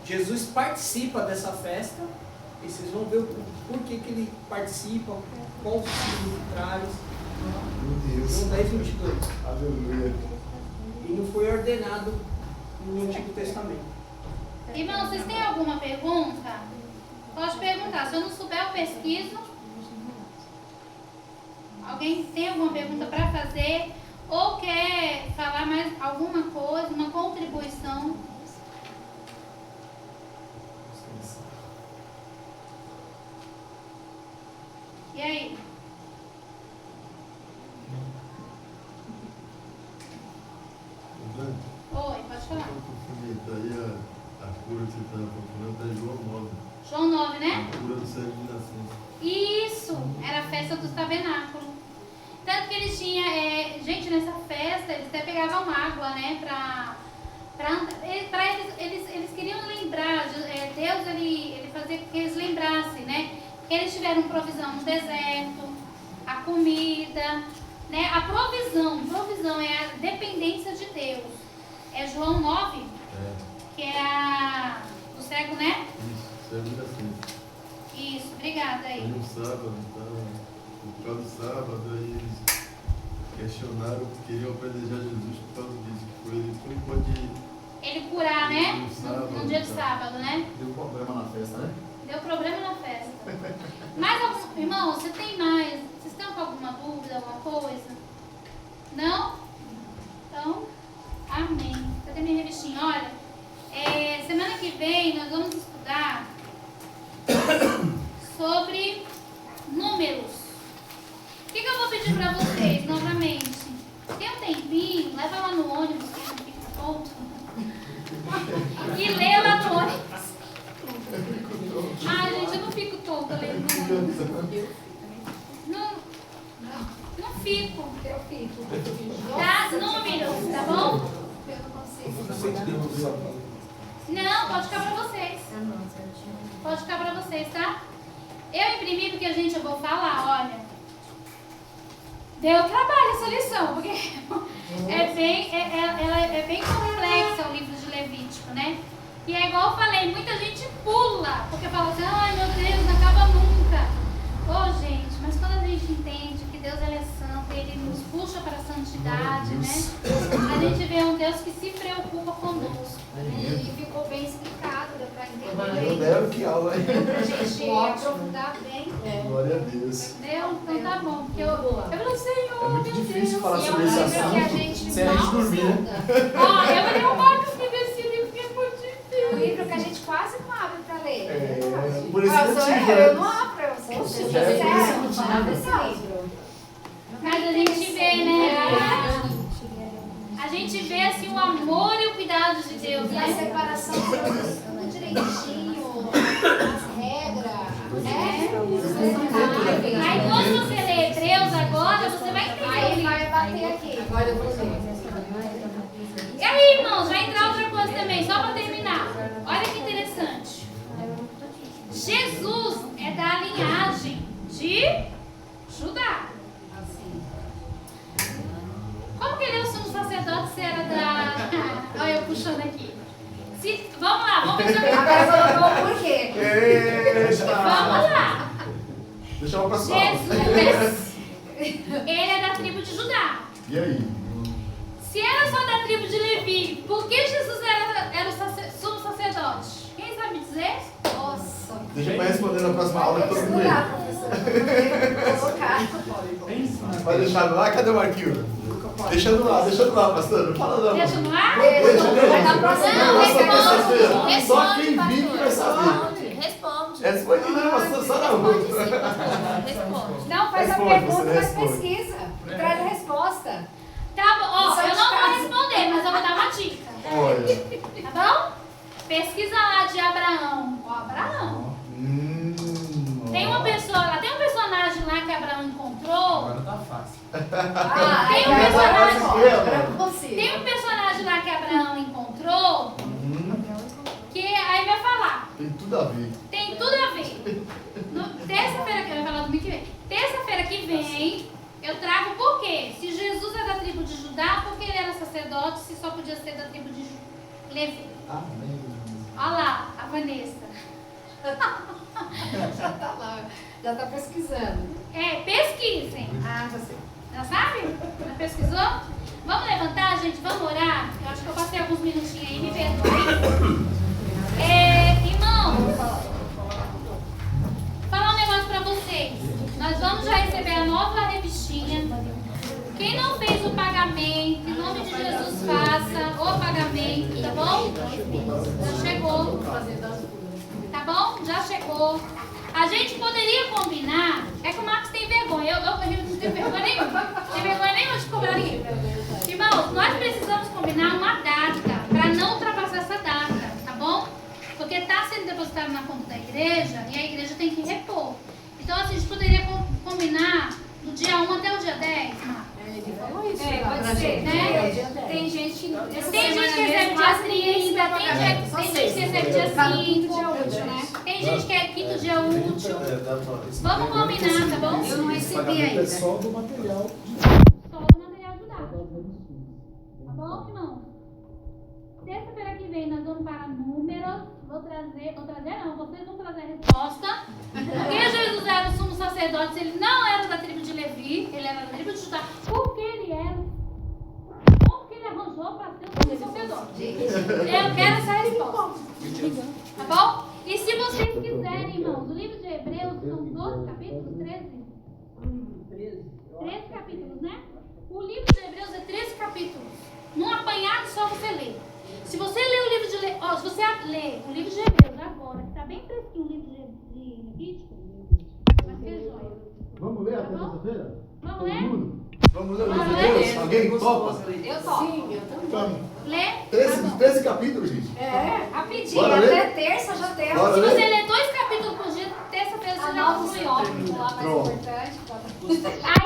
Jesus participa dessa festa e vocês vão ver por que ele participa, qual o signo que traz. Meu Deus. João 10, 22. Aleluia. E não foi ordenado no Antigo Testamento. Irmão, vocês têm alguma pergunta? Pode perguntar. Se eu não souber, eu pesquiso. Alguém tem alguma pergunta para fazer? Ou quer falar mais alguma coisa, uma contribuição? E aí? Oi, pode falar. Aí a cura que você está procurando é João 9. João 9, né? A cura do cego de nascença. Isso, era a festa dos tabernáculos. Tanto que eles tinham, gente, nessa festa, eles até pegavam água, né, eles queriam lembrar, Deus, ele fazia com que eles lembrassem, né, que eles tiveram provisão no deserto, a comida, né, a provisão é a dependência de Deus. É João 9, que é a do cego, né? Isso, cego de nascença. Isso, obrigada aí. Foi no sábado, então, por causa do sábado, aí eles questionaram, queriam apedrejar Jesus por causa disso, que foi ele não pode. Ele curar, né? No sábado, No dia de tá. sábado, né? Deu problema na festa, né? Deu problema na festa. Mais algum, irmão, você tem mais? Vocês estão com alguma dúvida, alguma coisa? Não? Então, amém. Cadê minha revistinha? Olha, semana que vem nós vamos estudar sobre números. O que eu vou pedir para vocês, novamente? Tem um tempinho, leva lá no ônibus, que não fica tonto, e lê lá no ônibus. Ai, gente, eu não fico tonta lendo no ônibus. Não fico. Eu fico. Tá? Números, tá bom? Eu não consigo. Eu sei que Deus do sapato. Não, pode ficar pra vocês. Pode ficar pra vocês, tá? Eu imprimi porque, gente, eu vou falar, olha. Deu trabalho essa lição, porque ela é bem complexa, o livro de Levítico, né? E é igual eu falei, muita gente pula, porque fala assim, ai meu Deus, não acaba nunca. Ô gente, mas quando a gente entende que Deus ele é santo, ele nos puxa para a santidade, né? A gente vê um Deus que se preocupa conosco. E ficou bem explicado, deu pra entender Eu bem. devo que aula, hein? Pra gente aprofundar bem. Glória a Deus. Entendeu? Então tá bom, porque eu falei, Senhor, É muito meu difícil Deus. falar E é sobre um esse livro que a assunto gente sem a gente mal dormir, né? estuda. Ó, eu falei, o Marcos me desse livro que é muito É um difícil. livro que a gente quase não abre pra ler. É, por isso Ah, que sou eu tive, eu né? não abro, eu sou sincero. Já é por isso que eu Não tive. abro esse livro. Mas a gente vê, né? A gente vê assim o amor e o cuidado de Deus, E a né? separação tudo direitinho, as regras, né? Aí quando você lê Hebreus agora, você vai entender. Aí vai bater aqui. Agora eu vou ler. E aí, irmãos, vai entrar outra coisa também, só para terminar. Olha que interessante. Jesus é da linhagem de Judá. Como que ele é o sumo sacerdote se era da... Olha eu puxando aqui. Vamos lá, vamos ver se eu... Agora colocou o porquê. Vamos lá. Deixa eu passar. Jesus, ele é da tribo de Judá. E aí? Se era só da tribo de Levi, por que Jesus era o sumo sacerdote? Quem sabe dizer? Nossa. Deixa eu responder na próxima aula que todo mundo Estudar, professor. Colocar. vai deixar no ar? Cadê o arquivo? Deixa no ar, pastor. Não fala não. Deixa no ar? Vai dar próxima. Não, responde. Só quem vive vai saber. Responde. Responde não, pastor, só na rua. Responde. Não, faz a Responde, pergunta, você faz responde. pesquisa. Traz a resposta. Tá bom, ó, Só eu de não vou casa. responder, mas eu vou dar uma dica. Olha. Tá bom? Pesquisa lá de Abraão. Ó, Abraão. Ah, Tem um aí personagem- agora você. Tem um personagem lá que Abraão encontrou, que aí vai falar. Tem tudo a ver. Tem tudo a ver. Terça-feira que eu vou falar domingo que vem. Terça-feira que vem, eu trago por quê? Se Jesus é da tribo de Judá, por que ele era sacerdote se só podia ser da tribo de Levi? Amém. Olha lá, a Vanessa. Já tá lá, já tá pesquisando. Pesquisem. Ah, já sei. Já sabe? Já pesquisou? Vamos levantar, gente? Vamos orar? Eu acho que eu passei alguns minutinhos aí, me perdoe. Irmãos, falar um negócio pra vocês. Nós vamos já receber a nova revistinha. Quem não fez o pagamento, em nome de Jesus, faça o pagamento, tá bom? Já chegou. Tá bom? Já chegou. A gente poderia combinar. É que o Marcos tem vergonha. Eu não tenho vergonha nenhuma. Tem vergonha nenhuma de cobrar ninguém. Irmãos, nós precisamos combinar uma data para não ultrapassar essa data, tá bom? Porque está sendo depositado na conta da igreja e a igreja tem que repor. Então, assim, a gente poderia combinar do dia 1 até o dia 10, Marcos? Ele falou isso. Pode ser, né? Tem gente que Tem gente que recebe dia 30, tem gente que recebe dia 5, tem gente que é quinto dia útil. Vamos combinar, tá bom? Eu não recebi É ainda. só do material. Só do material didático. Tá bom, irmão? Terça-feira que vem nós vamos para números. Vocês vão trazer a resposta. Porque Jesus era o sumo sacerdote, ele não era da tribo de Levi, ele era da tribo de Judá. Por que ele era? Como que ele arranjou para ser o sumo sacerdote? Eu quero essa resposta. Tá bom? E se vocês quiserem, irmãos, o livro de Hebreus são 12 capítulos, 13? 13 capítulos, né? O livro de Hebreus é 13 capítulos. Num apanhado só você lê. Se você ler o livro de se você ler o livro de Hebreus agora, que está bem fresquinho o livro de Levítico, vai ser joia. Vamos ler até terça-feira? Vamos Todo ler? mundo? Vamos ler o livro Vamos de ler? Deus? Alguém topa? Eu topo. Sim, eu também. Vamos. Lê? 13 capítulos, gente. Rapidinho, Bora até ler? terça já temos. Bora Se ler? você ler 2 capítulos por dia, terça-feira você já Anota os concluiu. tópicos lá mais Pronto. importantes. A